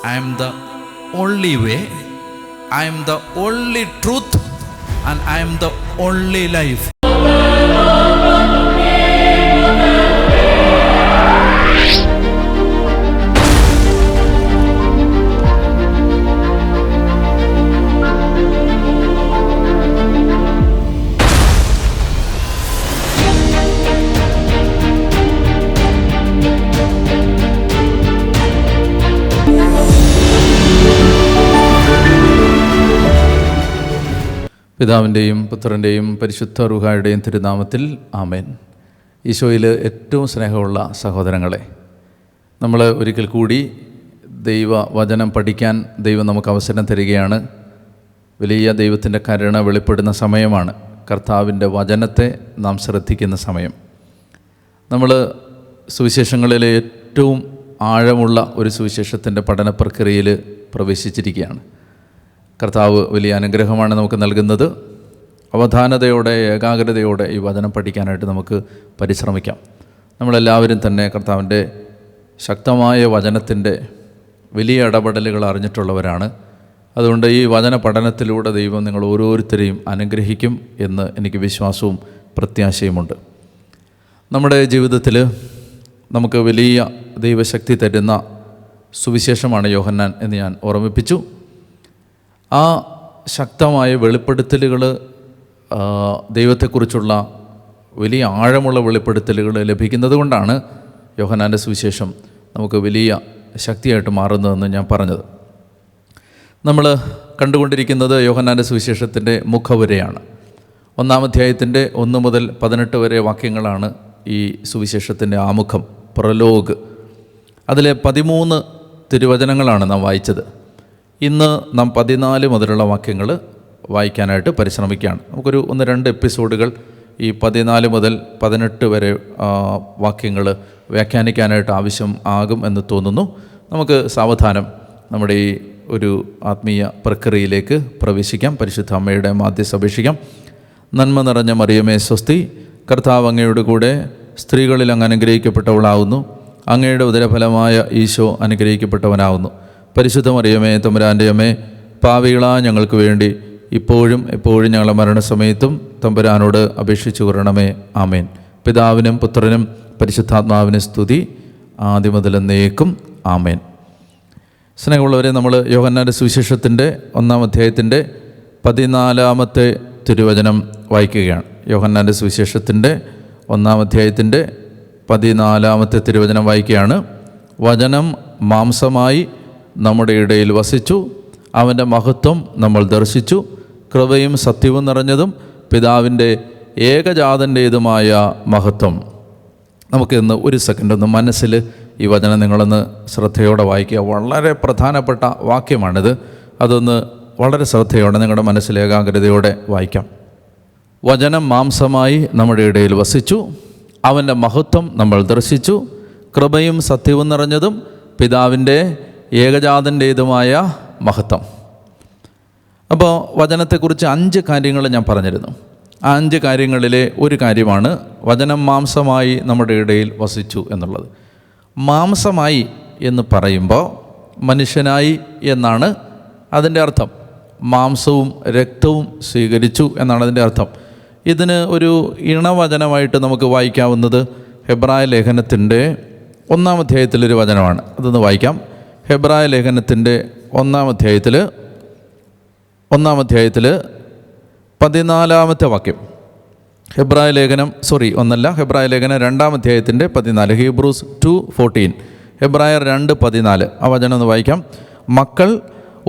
I am the only way, I am the only truth, and I am the only life. പിതാവിൻ്റെയും പുത്രൻ്റെയും പരിശുദ്ധ റൂഹായുടെയും തിരുനാമത്തിൽ ആമേൻ. ഈശോയിൽ ഏറ്റവും സ്നേഹമുള്ള സഹോദരങ്ങളെ, നമ്മൾ ഒരിക്കൽ കൂടി ദൈവവചനം പഠിക്കാൻ ദൈവം നമുക്ക് അവസരം തരികയാണ്. വലിയ ദൈവത്തിൻ്റെ കരുണ വെളിപ്പെടുന്ന സമയമാണ്. കർത്താവിൻ്റെ വചനത്തെ നാം ശ്രദ്ധിക്കുന്ന സമയം. നമ്മൾ സുവിശേഷങ്ങളിലെ ഏറ്റവും ആഴമുള്ള ഒരു സുവിശേഷത്തിൻ്റെ പഠന പ്രക്രിയയിൽ പ്രവേശിച്ചിരിക്കുകയാണ്. കർത്താവ് വലിയ അനുഗ്രഹമാണ് നമുക്ക് നൽകുന്നത്. അവധാനതയോടെ ഏകാഗ്രതയോടെ ഈ വചനം പഠിക്കാനായിട്ട് നമുക്ക് പരിശ്രമിക്കാം. നമ്മളെല്ലാവരും തന്നെ കർത്താവിൻ്റെ ശക്തമായ വചനത്തിൻ്റെ വലിയ ഇടപെടലുകൾ അറിഞ്ഞിട്ടുള്ളവരാണ്. അതുകൊണ്ട് ഈ വചന പഠനത്തിലൂടെ ദൈവം നിങ്ങൾ ഓരോരുത്തരെയും അനുഗ്രഹിക്കും എന്ന് എനിക്ക് വിശ്വാസവും പ്രത്യാശയുമുണ്ട്. നമ്മുടെ ജീവിതത്തിൽ നമുക്ക് വലിയ ദൈവശക്തി തരുന്ന സുവിശേഷമാണ് യോഹന്നാൻ എന്ന് ഞാൻ ഓർമ്മിപ്പിച്ചു. ആ ശക്തമായ വെളിപ്പെടുത്തലുകൾ, ദൈവത്തെക്കുറിച്ചുള്ള വലിയ ആഴമുള്ള വെളിപ്പെടുത്തലുകൾ ലഭിക്കുന്നത് കൊണ്ടാണ് യോഹന്നാൻ്റെ സുവിശേഷം നമുക്ക് വലിയ ശക്തിയായിട്ട് മാറുന്നതെന്ന് ഞാൻ പറഞ്ഞത്. നമ്മൾ കണ്ടുകൊണ്ടിരിക്കുന്നത് യോഹന്നാൻ്റെ സുവിശേഷത്തിൻ്റെ മുഖവുരയാണ്. 1-ാം അധ്യായത്തിൻ്റെ 1 മുതൽ 18 വരെ വാക്യങ്ങളാണ് ഈ സുവിശേഷത്തിൻ്റെ ആമുഖം, പ്രലോഗ്. അതിലെ 13 തിരുവചനങ്ങളാണ് നാം വായിച്ചത്. ഇന്ന് നാം 14 മുതലുള്ള വാക്യങ്ങൾ വായിക്കാനായിട്ട് പരിശ്രമിക്കുകയാണ്. നമുക്കൊരു 1-2 എപ്പിസോഡുകൾ ഈ 14 മുതൽ 18 വരെ വാക്യങ്ങൾ വ്യാഖ്യാനിക്കാനായിട്ട് ആവശ്യം ആകും എന്ന് തോന്നുന്നു. നമുക്ക് സാവധാനം നമ്മുടെ ഈ ഒരു ആത്മീയ പ്രക്രിയയിലേക്ക് പ്രവേശിക്കാം. പരിശുദ്ധ അമ്മയുടെ മാധ്യസ്ഥ അപേക്ഷിക്കാം. നന്മ നിറഞ്ഞ മറിയമേ സ്വസ്തി, കർത്താവ് അങ്ങയുടെ കൂടെ സ്ത്രീകളിൽ അങ്ങ് അനുഗ്രഹിക്കപ്പെട്ടവളാവുന്നു. അങ്ങയുടെ ഉദരഫലമായ ഈശോ അനുഗ്രഹിക്കപ്പെട്ടവനാവുന്നു. പരിശുദ്ധ മറിയമേ തമ്പുരാൻ്റെ അമ്മേ, പാപികളാ ഞങ്ങൾക്ക് വേണ്ടി ഇപ്പോഴും എപ്പോഴും ഞങ്ങളുടെ മരണസമയത്തും തമ്പുരാനോട് അപേക്ഷിച്ചു കൊള്ളണമേ. ആമേൻ. പിതാവിനും പുത്രനും പരിശുദ്ധാത്മാവിനും സ്തുതി, ആദ്യം മുതൽ എന്നേക്കും. ആമേൻ. സ്നേഹമുള്ളവരെ, നമ്മൾ യോഹന്നാൻ്റെ സുവിശേഷത്തിൻ്റെ 1-ാം അധ്യായത്തിൻ്റെ 14-ാമത്തെ തിരുവചനം വായിക്കുകയാണ്. യോഹന്നാൻ്റെ സുവിശേഷത്തിൻ്റെ 1-ാം അധ്യായത്തിൻ്റെ 14-ാമത്തെ തിരുവചനം വായിക്കുകയാണ്. വചനം മാംസമായി നമ്മുടെ ഇടയിൽ വസിച്ചു, അവൻ്റെ മഹത്വം നമ്മൾ ദർശിച്ചു, കൃപയും സത്യവും നിറഞ്ഞതും പിതാവിൻ്റെ ഏകജാതൻ്റേതുമായ മഹത്വം. നമുക്കിന്ന് ഒരു സെക്കൻഡ് ഒന്ന് മനസ്സിൽ ഈ വചനം നിങ്ങളൊന്ന് ശ്രദ്ധയോടെ വായിക്കുക. വളരെ പ്രധാനപ്പെട്ട വാക്യമാണിത്. അതൊന്ന് വളരെ ശ്രദ്ധയോടെ നിങ്ങളുടെ മനസ്സിൽ ഏകാഗ്രതയോടെ വായിക്കാം. വചനം മാംസമായി നമ്മുടെ ഇടയിൽ വസിച്ചു, അവൻ്റെ മഹത്വം നമ്മൾ ദർശിച്ചു, കൃപയും സത്യവും നിറഞ്ഞതും പിതാവിൻ്റെ ഏകജാതൻ്റേതുമായ മഹത്വം. അപ്പോൾ വചനത്തെക്കുറിച്ച് 5 കാര്യങ്ങൾ ഞാൻ പറഞ്ഞിരുന്നു. ആ 5 കാര്യങ്ങളിലെ ഒരു കാര്യമാണ് വചനം മാംസമായി നമ്മുടെ ഇടയിൽ വസിച്ചു എന്നുള്ളത്. മാംസമായി എന്ന് പറയുമ്പോൾ മനുഷ്യനായി എന്നാണ് അതിൻ്റെ അർത്ഥം. മാംസവും രക്തവും സ്വീകരിച്ചു എന്നാണ് അതിൻ്റെ അർത്ഥം. ഇതിന് ഒരു ഇണവചനമായിട്ട് നമുക്ക് വായിക്കാവുന്നത് ഹെബ്രായ ലേഖനത്തിൻ്റെ 1-ാം അധ്യായത്തിലൊരു വചനമാണ്. അതൊന്ന് വായിക്കാം. ഹെബ്രായ ലേഖനത്തിൻ്റെ 1-ാം അധ്യായത്തിൽ 14-ാമത്തെ വാക്യം. ഹെബ്രായ ലേഖനം 2-ാം അധ്യായത്തിൻ്റെ 14, ഹീബ്രൂസ് 2:14, ഹെബ്രായർ 2:14. ആ വചനം ഒന്ന് വായിക്കാം. മക്കൾ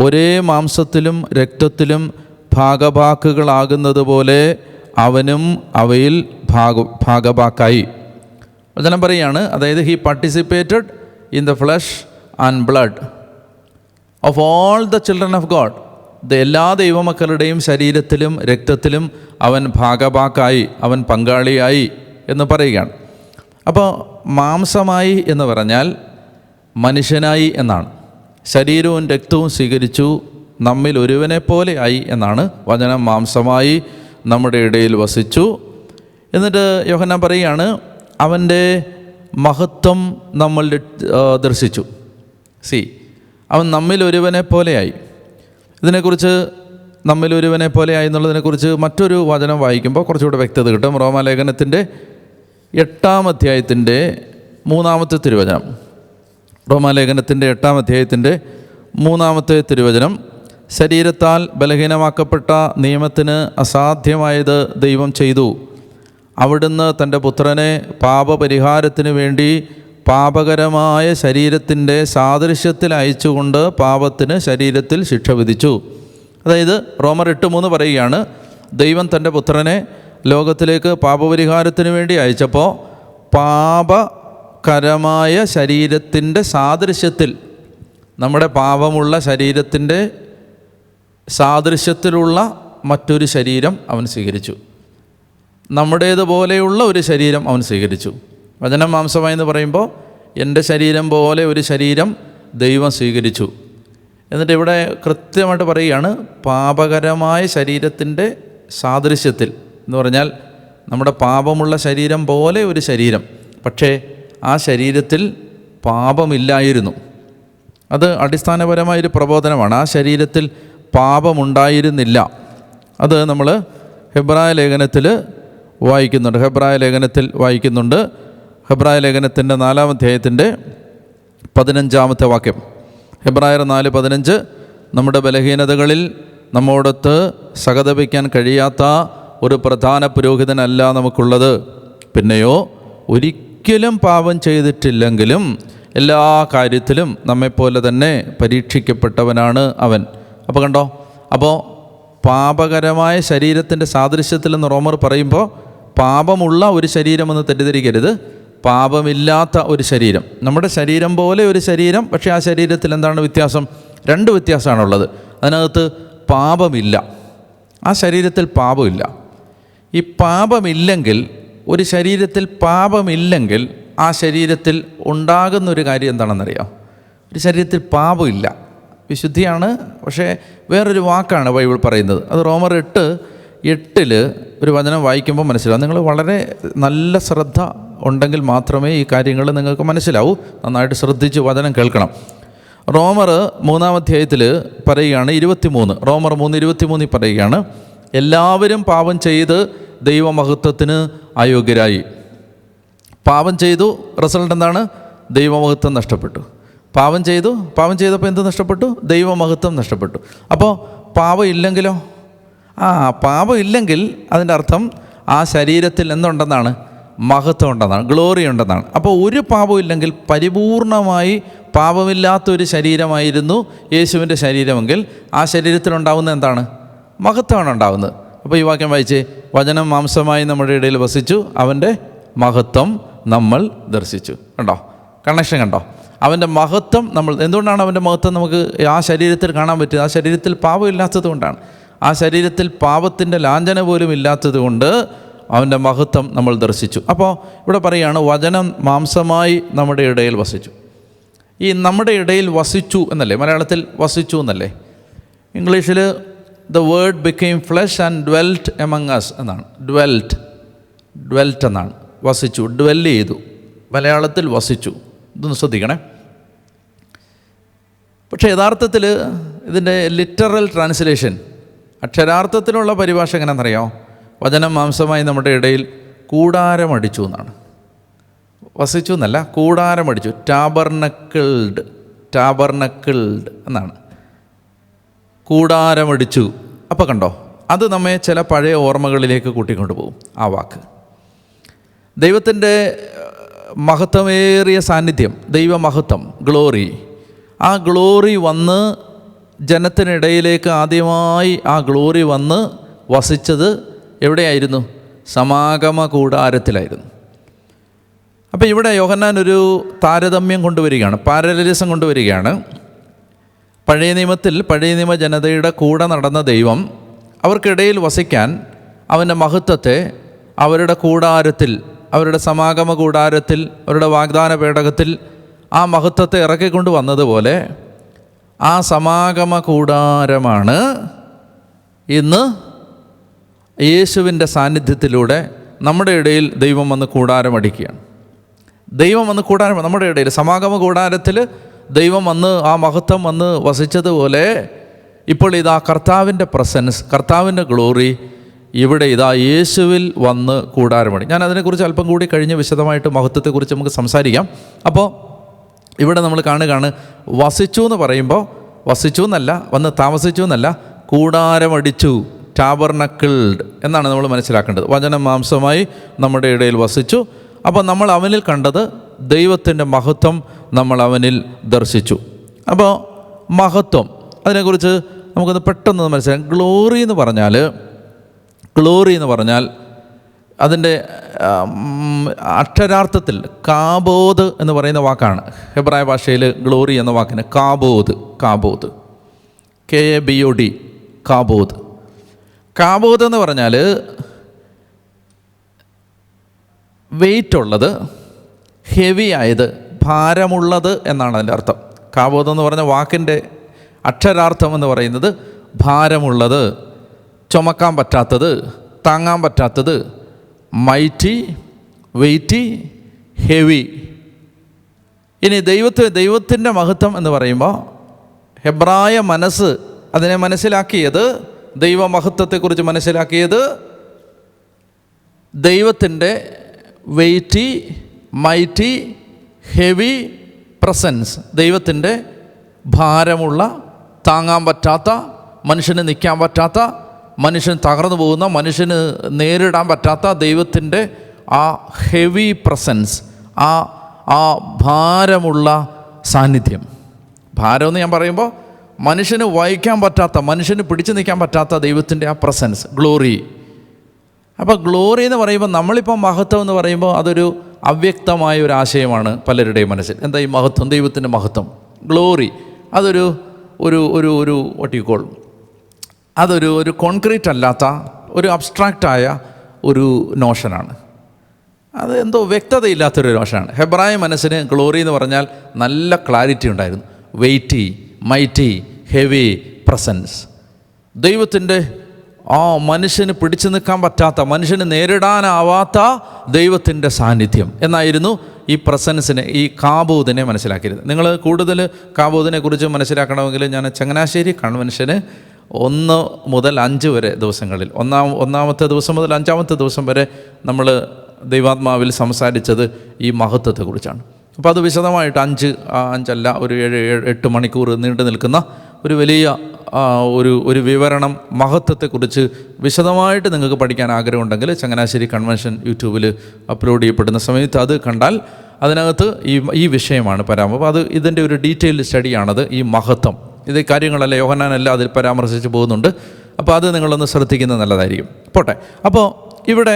ഒരേ മാംസത്തിലും രക്തത്തിലും ഭാഗഭാക്കുകളാകുന്നത് പോലെ അവനും അവയിൽ ഭാഗഭാക്കായി. വചനം പറയുകയാണ്, അതായത് he participated in the flesh and blood of all the children of God. എല്ലാ ദൈവമക്കളുടെയും ശരീരത്തിലും രക്തത്തിലും അവൻ ഭാഗഭാക്കായി, അവൻ പങ്കാളിയായി എന്ന് പറയുകയാണ്. അപ്പോൾ മാംസമായി എന്ന് പറഞ്ഞാൽ മനുഷ്യനായി എന്നാണ്. ശരീരവും രക്തവും സ്വീകരിച്ചു, നമ്മിൽ ഒരുവനെ പോലെ ആയി എന്നാണ്. വചനം മാംസമായി നമ്മുടെ ഇടയിൽ വസിച്ചു. എന്നിട്ട് യോഹന്നാൻ പറയുകയാണ്, അവൻ്റെ മഹത്വം നമ്മൾ ദർശിച്ചു. അവൻ നമ്മിലൊരുവനെ പോലെയായി. ഇതിനെക്കുറിച്ച് നമ്മിലൊരുവനെ പോലെയായി എന്നുള്ളതിനെക്കുറിച്ച് മറ്റൊരു വചനം വായിക്കുമ്പോൾ കുറച്ചുകൂടെ വ്യക്തത കിട്ടും. റോമാലേഖനത്തിൻ്റെ 8-ാം അധ്യായത്തിൻ്റെ 3-ാമത്തെ തിരുവചനം. റോമാലേഖനത്തിൻ്റെ 8-ാം അധ്യായത്തിൻ്റെ 3-ാമത്തെ തിരുവചനം: ശരീരത്താൽ ബലഹീനമാക്കപ്പെട്ട നിയമത്തിന് അസാധ്യമായത് ദൈവം ചെയ്തു. അവിടുന്ന് തൻ്റെ പുത്രനെ പാപപരിഹാരത്തിന് വേണ്ടി പാപകരമായ ശരീരത്തിൻ്റെ സാദൃശ്യത്തിൽ അയച്ചുകൊണ്ട് പാപത്തിന് ശരീരത്തിൽ ശിക്ഷ വിധിച്ചു. അതായത് റോമർ 8:3 പറയുകയാണ്, ദൈവം തൻ്റെ പുത്രനെ ലോകത്തിലേക്ക് പാപപരിഹാരത്തിന് വേണ്ടി അയച്ചപ്പോൾ പാപകരമായ ശരീരത്തിൻ്റെ സാദൃശ്യത്തിൽ, നമ്മുടെ പാപമുള്ള ശരീരത്തിൻ്റെ സാദൃശ്യത്തിലുള്ള മറ്റൊരു ശരീരം അവൻ സ്വീകരിച്ചു. നമ്മുടേതുപോലെയുള്ള ഒരു ശരീരം അവൻ സ്വീകരിച്ചു. വചനം മാംസമായി എന്ന് പറയുമ്പോൾ എൻ്റെ ശരീരം പോലെ ഒരു ശരീരം ദൈവം സ്വീകരിച്ചു. എന്നിട്ട് ഇവിടെ കൃത്യമായിട്ട് പറയുകയാണ്, പാപകരമായ ശരീരത്തിൻ്റെ സാദൃശ്യത്തിൽ എന്ന് പറഞ്ഞാൽ നമ്മുടെ പാപമുള്ള ശരീരം പോലെ ഒരു ശരീരം, പക്ഷേ ആ ശരീരത്തിൽ പാപമില്ലായിരുന്നു. അത് അടിസ്ഥാനപരമായൊരു പ്രബോധനമാണ്. ആ ശരീരത്തിൽ പാപമുണ്ടായിരുന്നില്ല. അത് നമ്മൾ ഹെബ്രായ ലേഖനത്തിൽ വായിക്കുന്നുണ്ട്. ഹെബ്രായ ലേഖനത്തിൻ്റെ 4-ാം അധ്യായത്തിൻ്റെ 15-ാമത്തെ വാക്യം. ഹെബ്രായർ 4:15: നമ്മുടെ ബലഹീനതകളിൽ നമ്മോടൊത്ത് സഹതപിക്കാൻ കഴിയാത്ത ഒരു പ്രധാന പുരോഹിതനല്ല നമുക്കുള്ളത്, പിന്നെയോ ഒരിക്കലും പാപം ചെയ്തിട്ടില്ലെങ്കിലും എല്ലാ കാര്യത്തിലും നമ്മെപ്പോലെ തന്നെ പരീക്ഷിക്കപ്പെട്ടവനാണ് അവൻ. അപ്പോൾ കണ്ടോ, അപ്പോൾ പാപകരമായ ശരീരത്തിൻ്റെ സാദൃശ്യത്തിലെന്ന് റോമർ പറയുമ്പോൾ പാപമുള്ള ഒരു ശരീരമെന്ന് തെറ്റിദ്ധരിക്കരുത്, പാപമില്ലാത്ത ഒരു ശരീരം. നമ്മുടെ ശരീരം പോലെ ഒരു ശരീരം, പക്ഷേ ആ ശരീരത്തിൽ എന്താണ് വ്യത്യാസം? 2 വ്യത്യാസമാണുള്ളത്. അതിനകത്ത് പാപമില്ല, ആ ശരീരത്തിൽ പാപമില്ല. ഈ പാപമില്ലെങ്കിൽ, ഒരു ശരീരത്തിൽ പാപമില്ലെങ്കിൽ ആ ശരീരത്തിൽ ഉണ്ടാകുന്നൊരു കാര്യം എന്താണെന്നറിയാം? ഒരു ശരീരത്തിൽ പാപമില്ല, വിശുദ്ധിയാണ്, പക്ഷേ വേറൊരു വാക്കാണ് ബൈബിൾ പറയുന്നത്. അത് റോമർ 8:8 ഒരു വചനം വായിക്കുമ്പോൾ മനസ്സിലാവും. നിങ്ങൾ വളരെ നല്ല ശ്രദ്ധ ഉണ്ടെങ്കിൽ മാത്രമേ ഈ കാര്യങ്ങൾ നിങ്ങൾക്ക് മനസ്സിലാവൂ. നന്നായിട്ട് ശ്രദ്ധിച്ച് വചനം കേൾക്കണം. റോമർ 3-ാം അധ്യായത്തിൽ പറയുകയാണ്, 23, റോമർ 3:23 പറയുകയാണ്, എല്ലാവരും പാപം ചെയ്ത് ദൈവമഹത്വത്തിന് അയോഗ്യരായി. പാപം ചെയ്തു, റിസൾട്ട് എന്താണ്? ദൈവമഹത്വം നഷ്ടപ്പെട്ടു. പാപം ചെയ്തപ്പോൾ എന്ത് നഷ്ടപ്പെട്ടു? ദൈവമഹത്വം നഷ്ടപ്പെട്ടു. അപ്പോൾ പാപം ഇല്ലെങ്കിലോ? പാപം ഇല്ലെങ്കിൽ അതിൻ്റെ അർത്ഥം ആ ശരീരത്തിൽ എന്തുണ്ടെന്നാണ്? മഹത്വം ഉണ്ടെന്നാണ്, ഗ്ലോറി ഉണ്ടെന്നാണ്. അപ്പോൾ ഒരു പാപം ഇല്ലെങ്കിൽ, പരിപൂർണമായി പാപമില്ലാത്തൊരു ശരീരമായിരുന്നു യേശുവിൻ്റെ ശരീരമെങ്കിൽ ആ ശരീരത്തിലുണ്ടാവുന്ന എന്താണ്? മഹത്വമാണ് ഉണ്ടാവുന്നത്. അപ്പോൾ ഈ വാക്യം വായിച്ചേ: വചനം മാംസമായി നമ്മുടെ ഇടയിൽ വസിച്ചു, അവൻ്റെ മഹത്വം നമ്മൾ ദർശിച്ചു. കണ്ടോ കണക്ഷൻ? കണ്ടോ? അവൻ്റെ മഹത്വം നമ്മൾ, എന്തുകൊണ്ടാണ് അവൻ്റെ മഹത്വം നമുക്ക് ആ ശരീരത്തിൽ കാണാൻ പറ്റിയത്? ആ ശരീരത്തിൽ പാപം ഇല്ലാത്തത് കൊണ്ടാണ്. ആ ശരീരത്തിൽ പാപത്തിൻ്റെ ലാഞ്ചന പോലും ഇല്ലാത്തത് കൊണ്ട് അവൻ്റെ മഹത്വം നമ്മൾ ദർശിച്ചു. അപ്പോൾ ഇവിടെ പറയുകയാണ്, വചനം മാംസമായി നമ്മുടെ ഇടയിൽ വസിച്ചു. ഈ നമ്മുടെ ഇടയിൽ വസിച്ചു എന്നല്ലേ മലയാളത്തിൽ? വസിച്ചു എന്നല്ലേ? ഇംഗ്ലീഷിൽ the word became flesh and dwelt among us എന്നാണ്. ഡ്വെൽറ്റ് എന്നാണ്. വസിച്ചു, ഡ്വെൽ ചെയ്തു. മലയാളത്തിൽ വസിച്ചു. ഇതൊന്ന് ശ്രദ്ധിക്കണേ. പക്ഷേ യഥാർത്ഥത്തിൽ ഇതിൻ്റെ ലിറ്ററൽ ട്രാൻസ്ലേഷൻ, അക്ഷരാർത്ഥത്തിലുള്ള പരിഭാഷ എങ്ങനെയാണെന്നറിയാമോ? വചനം മാംസമായി നമ്മുടെ ഇടയിൽ കൂടാരമടിച്ചു എന്നാണ്. വസിച്ചു എന്നല്ല, കൂടാരമടിച്ചു. ടാബർനക്കിൾഡ് എന്നാണ്. കൂടാരമടിച്ചു. അപ്പോൾ കണ്ടോ, അത് നമ്മെ ചില പഴയ ഓർമ്മകളിലേക്ക് കൂട്ടിക്കൊണ്ടു പോകും. ആ വാക്ക് ദൈവത്തിൻ്റെ മഹത്വമേറിയ സാന്നിധ്യം, ദൈവമഹത്വം, ഗ്ലോറി. ആ ഗ്ലോറി വന്ന് ജനത്തിനിടയിലേക്ക് ആദ്യമായി ആ ഗ്ലോറി വന്ന് വസിച്ചത് എവിടെയായിരുന്നു? സമാഗമ കൂടാരത്തിലായിരുന്നു. അപ്പോൾ ഇവിടെ യോഹന്നാൻ ഒരു താരതമ്യം കൊണ്ടുവരികയാണ്, പാരലലിസം കൊണ്ടുവരികയാണ്. പഴയ നിയമത്തിൽ പഴയ നിയമ ജനതയുടെ കൂടെ നടന്ന ദൈവം അവർക്കിടയിൽ വസിക്കാൻ അവൻ്റെ മഹത്വത്തെ അവരുടെ കൂടാരത്തിൽ, അവരുടെ സമാഗമ കൂടാരത്തിൽ, അവരുടെ വാഗ്ദാന പേടകത്തിൽ ആ മഹത്വത്തെ ഇറക്കിക്കൊണ്ട് വന്നതുപോലെ ആ സമാഗമ കൂടാരമാണ് ഇന്ന് യേശുവിൻ്റെ സാന്നിധ്യത്തിലൂടെ നമ്മുടെ ഇടയിൽ ദൈവം വന്ന് കൂടാരമടിക്കുകയാണ്. ദൈവം വന്ന് കൂടാരം നമ്മുടെ ഇടയിൽ, സമാഗമ കൂടാരത്തിൽ ദൈവം വന്ന് ആ മഹത്വം വന്ന് വസിച്ചതുപോലെ ഇപ്പോൾ ഇതാ കർത്താവിൻ്റെ പ്രസൻസ്, കർത്താവിൻ്റെ ഗ്ലോറി ഇവിടെ ഇതാ യേശുവിൽ വന്ന് കൂടാരമണി. ഞാൻ അതിനെക്കുറിച്ച് അല്പം കൂടി കഴിഞ്ഞ് വിശദമായിട്ട് മഹത്വത്തെക്കുറിച്ച് നമുക്ക് സംസാരിക്കാം. അപ്പോൾ ഇവിടെ നമ്മൾ കാണുകയാണ്, വസിച്ചു എന്ന് പറയുമ്പോൾ വസിച്ചു എന്നല്ല, വന്ന് താമസിച്ചു എന്നല്ല, കൂടാരമടിച്ചു, ടാബർനക്കിൾഡ് എന്നാണ് നമ്മൾ മനസ്സിലാക്കേണ്ടത്. വചനം മാംസമായി നമ്മുടെ ഇടയിൽ വസിച്ചു. അപ്പോൾ നമ്മൾ അവനിൽ കണ്ടത് ദൈവത്തിൻ്റെ മഹത്വം നമ്മൾ അവനിൽ ദർശിച്ചു. അപ്പോൾ മഹത്വം, അതിനെക്കുറിച്ച് നമുക്കൊന്ന് പെട്ടെന്ന് മനസ്സിലാക്കാം. ഗ്ലോറി എന്ന് പറഞ്ഞാൽ അതിൻ്റെ അക്ഷരാർത്ഥത്തിൽ കാബോദ് എന്ന് പറയുന്ന വാക്കാണ്. ഹെബ്രായ ഭാഷയിൽ ഗ്ലോറി എന്ന വാക്കിന് കാബോദ് KABOD കാബോദ് എന്ന് പറഞ്ഞാൽ വെയിറ്റ് ഉള്ളത്, ഹെവി ആയത്, ഭാരമുള്ളത് എന്നാണ് അതിൻ്റെ അർത്ഥം. കാബോദ് എന്ന് പറഞ്ഞ വാക്കിൻ്റെ അക്ഷരാർത്ഥം എന്ന് പറയുന്നത് ഭാരമുള്ളത്, ചുമക്കാൻ പറ്റാത്തത്, താങ്ങാൻ പറ്റാത്തത്, മൈറ്റി, വെയിറ്റി, ഹെവി. ഇനി ദൈവത്തിൻ്റെ മഹത്വം എന്ന് പറയുമ്പോൾ ഹെബ്രായ മനസ്സ് അതിനെ മനസ്സിലാക്കിയത്, ദൈവമഹത്വത്തെക്കുറിച്ച് മനസ്സിലാക്കിയത് ദൈവത്തിൻ്റെ വെയിറ്റി, മൈറ്റി, ഹെവി പ്രസൻസ്, ദൈവത്തിൻ്റെ ഭാരമുള്ള, താങ്ങാൻ പറ്റാത്ത, മനുഷ്യന് നിൽക്കാൻ പറ്റാത്ത, മനുഷ്യൻ തകർന്നു പോകുന്ന, മനുഷ്യന് നേരിടാൻ പറ്റാത്ത ദൈവത്തിൻ്റെ ആ ഹെവി പ്രസൻസ്, ആ ഭാരമുള്ള സാന്നിധ്യം. ഭാരമെന്ന് ഞാൻ പറയുമ്പോൾ മനുഷ്യന് വഹിക്കാൻ പറ്റാത്ത, മനുഷ്യന് പിടിച്ചു നിൽക്കാൻ പറ്റാത്ത ദൈവത്തിൻ്റെ ആ പ്രസൻസ്, ഗ്ലോറി. അപ്പോൾ ഗ്ലോറി എന്ന് പറയുമ്പോൾ, നമ്മളിപ്പോൾ മഹത്വം എന്ന് പറയുമ്പോൾ അതൊരു അവ്യക്തമായ ഒരു ആശയമാണ് പലരുടെയും മനസ്സിൽ. എന്താ ഈ മഹത്വം, ദൈവത്തിൻ്റെ മഹത്വം, ഗ്ലോറി, അതൊരു വാട്ട് യു കോൾ, അതൊരു കോൺക്രീറ്റ് അല്ലാത്ത ഒരു അബ്സ്ട്രാക്റ്റായ ഒരു നോഷനാണ്. അത് എന്തോ വ്യക്തതയില്ലാത്തൊരു നോഷനാണ്. ഹെബ്രായ മനസ്സിന് ഗ്ലോറി എന്ന് പറഞ്ഞാൽ നല്ല ക്ലാരിറ്റി ഉണ്ടായിരുന്നു. വെയിറ്റി, മൈറ്റി, ഹെവി പ്രസൻസ്, ദൈവത്തിൻ്റെ ആ മനുഷ്യന് പിടിച്ചു നിൽക്കാൻ പറ്റാത്ത, മനുഷ്യന് നേരിടാനാവാത്ത ദൈവത്തിൻ്റെ സാന്നിധ്യം എന്നായിരുന്നു ഈ പ്രസൻസിനെ, ഈ കാബൂദിനെ മനസ്സിലാക്കിയിരുന്നത്. നിങ്ങൾ കൂടുതൽ കാബൂദിനെ കുറിച്ച് മനസ്സിലാക്കണമെങ്കിൽ ഞാൻ ചങ്ങനാശ്ശേരി കൺവെൻഷന് 1 മുതൽ 5 വരെ ദിവസങ്ങളിൽ, ഒന്നാമത്തെ ദിവസം മുതൽ 5-ാമത്തെ ദിവസം വരെ നമ്മൾ ദൈവാത്മാവിൽ സംസാരിച്ചത് ഈ മഹത്വത്തെക്കുറിച്ചാണ്. അപ്പോൾ അത് വിശദമായിട്ട് 5 ഒരു 7-8 മണിക്കൂർ നീണ്ടു നിൽക്കുന്ന ഒരു വലിയ ഒരു വിവരണം മഹത്വത്തെക്കുറിച്ച് വിശദമായിട്ട് നിങ്ങൾക്ക് പഠിക്കാൻ ആഗ്രഹമുണ്ടെങ്കിൽ ചങ്ങനാശ്ശേരി കൺവെൻഷൻ യൂട്യൂബിൽ അപ്ലോഡ് ചെയ്യപ്പെടുന്ന സമയത്ത് അത് കണ്ടാൽ അതിനകത്ത് ഈ വിഷയമാണ് പരാമർശം. അപ്പോൾ ഇതിൻ്റെ ഒരു ഡീറ്റെയിൽഡ് സ്റ്റഡിയാണത്, ഈ മഹത്വം. ഇത് കാര്യങ്ങളല്ല, യോഹന്നാനെല്ലാം അതിൽ പരാമർശിച്ച് പോകുന്നുണ്ട്. അപ്പോൾ അത് നിങ്ങളൊന്ന് ശ്രദ്ധിക്കുന്നത് നല്ലതായിരിക്കും. പോട്ടെ. അപ്പോൾ ഇവിടെ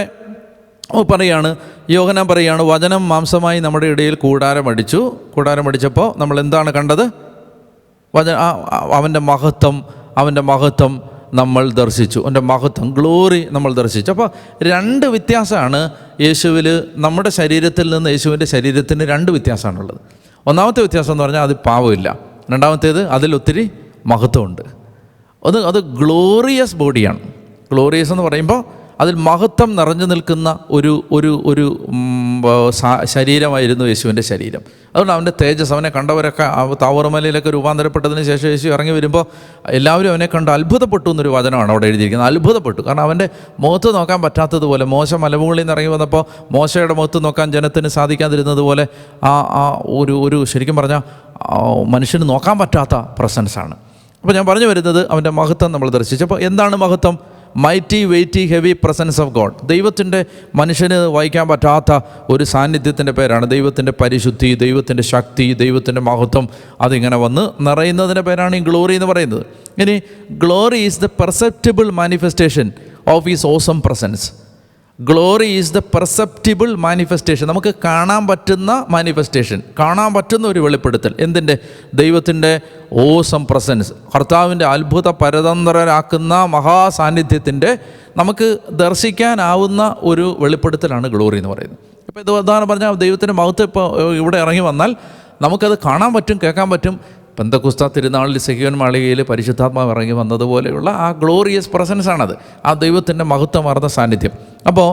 പറയാണ്, യോഹന്നാൻ പറയാണ്, വചനം മാംസമായി നമ്മുടെ ഇടയിൽ കൂടാരമടിച്ചപ്പോൾ നമ്മൾ എന്താണ് കണ്ടത്? അവൻ്റെ മഹത്വം നമ്മൾ ദർശിച്ചു. അവൻ്റെ മഹത്വം, ഗ്ലോറി നമ്മൾ ദർശിച്ചു. അപ്പോൾ 2 വ്യത്യാസമാണ് യേശുവിൽ, നമ്മുടെ ശരീരത്തിൽ നിന്ന് യേശുവിൻ്റെ ശരീരത്തിന് 2 വ്യത്യാസമാണുള്ളത്. ഒന്നാമത്തെ വ്യത്യാസം എന്ന് പറഞ്ഞാൽ അത് പാവമില്ല. രണ്ടാമത്തേത് അതിലൊത്തിരി മഹത്വമുണ്ട്. അത് ഗ്ലോറിയസ് ബോഡിയാണ്. ഗ്ലോറിയസ് എന്ന് പറയുമ്പോൾ അതിൽ മഹത്വം നിറഞ്ഞു നിൽക്കുന്ന ഒരു ശരീരമായിരുന്നു യേശുവിൻ്റെ ശരീരം. അതുകൊണ്ട് അവൻ്റെ തേജസ്, അവനെ കണ്ടവരൊക്കെ താവൂർമലയിലൊക്കെ രൂപാന്തരപ്പെട്ടതിന് ശേഷം യേശു ഇറങ്ങി വരുമ്പോൾ എല്ലാവരും അവനെ കണ്ട് അത്ഭുതപ്പെട്ടു എന്നൊരു വചനമാണ് അവിടെ എഴുതിയിരിക്കുന്നത്. അത്ഭുതപ്പെട്ടു. കാരണം അവൻ്റെ മുഖത്ത് നോക്കാൻ പറ്റാത്തതുപോലെ, മോശ മലമുകളിൽ നിന്ന് ഇറങ്ങി വന്നപ്പോൾ മോശയുടെ മുഖത്ത് നോക്കാൻ ജനത്തിന് സാധിക്കാതിരുന്നതുപോലെ ഒരു ശരിക്കും പറഞ്ഞാൽ മനുഷ്യന് നോക്കാൻ പറ്റാത്ത പ്രസൻസാണ്. അപ്പോൾ ഞാൻ പറഞ്ഞു വരുന്നത്, അവൻ്റെ മഹത്വം നമ്മൾ ദർശിച്ചു. അപ്പോൾ എന്താണ് മഹത്വം? Mighty, weighty, heavy presence of God. ദൈവത്തിൻ്റെ മനുഷ്യന് വഹിക്കാൻ പറ്റാത്ത ഒരു സാന്നിധ്യത്തിൻ്റെ പേരാണ് ദൈവത്തിൻ്റെ പരിശുദ്ധി, ദൈവത്തിൻ്റെ ശക്തി, ദൈവത്തിൻ്റെ മഹത്വം. അതിങ്ങനെ വന്ന് നിറയുന്നതിൻ്റെ പേരാണ് ഈ ഗ്ലോറി എന്ന് പറയുന്നത്. ഇനി glory is the perceptible manifestation of his awesome presence. Glory is the perceptible manifestation. നമുക്ക് കാണാൻ പറ്റുന്ന മാനിഫെസ്റ്റേഷൻ, കാണാൻ പറ്റുന്ന ഒരു വെളിപ്പെടുത്തൽ. എന്തിൻ്റെ? ദൈവത്തിൻ്റെ ഓസം പ്രസൻസ്, കർത്താവിൻ്റെ അത്ഭുത പരതന്ത്രരാക്കുന്ന മഹാസാന്നിധ്യത്തിൻ്റെ നമുക്ക് ദർശിക്കാനാവുന്ന ഒരു വെളിപ്പെടുത്തലാണ് ഗ്ലോറി എന്ന് പറയുന്നത്. ഇപ്പോൾ ഇത് ഉദാഹരണം പറഞ്ഞാൽ ദൈവത്തിൻ്റെ മഹത്വം ഇപ്പോൾ ഇവിടെ ഇറങ്ങി വന്നാൽ നമുക്കത് കാണാൻ പറ്റും, കേൾക്കാൻ പറ്റും. പെന്തക്കുസ്ത തിരുനാളിൽ സെഹിയോൻ മാളികയിൽ പരിശുദ്ധാത്മാവ് ഇറങ്ങി വന്നതുപോലെയുള്ള ആ ഗ്ലോറിയസ് പ്രസൻസാണത്, ആ ദൈവത്തിൻ്റെ മഹത്വമാർന്ന സാന്നിധ്യം. അപ്പോൾ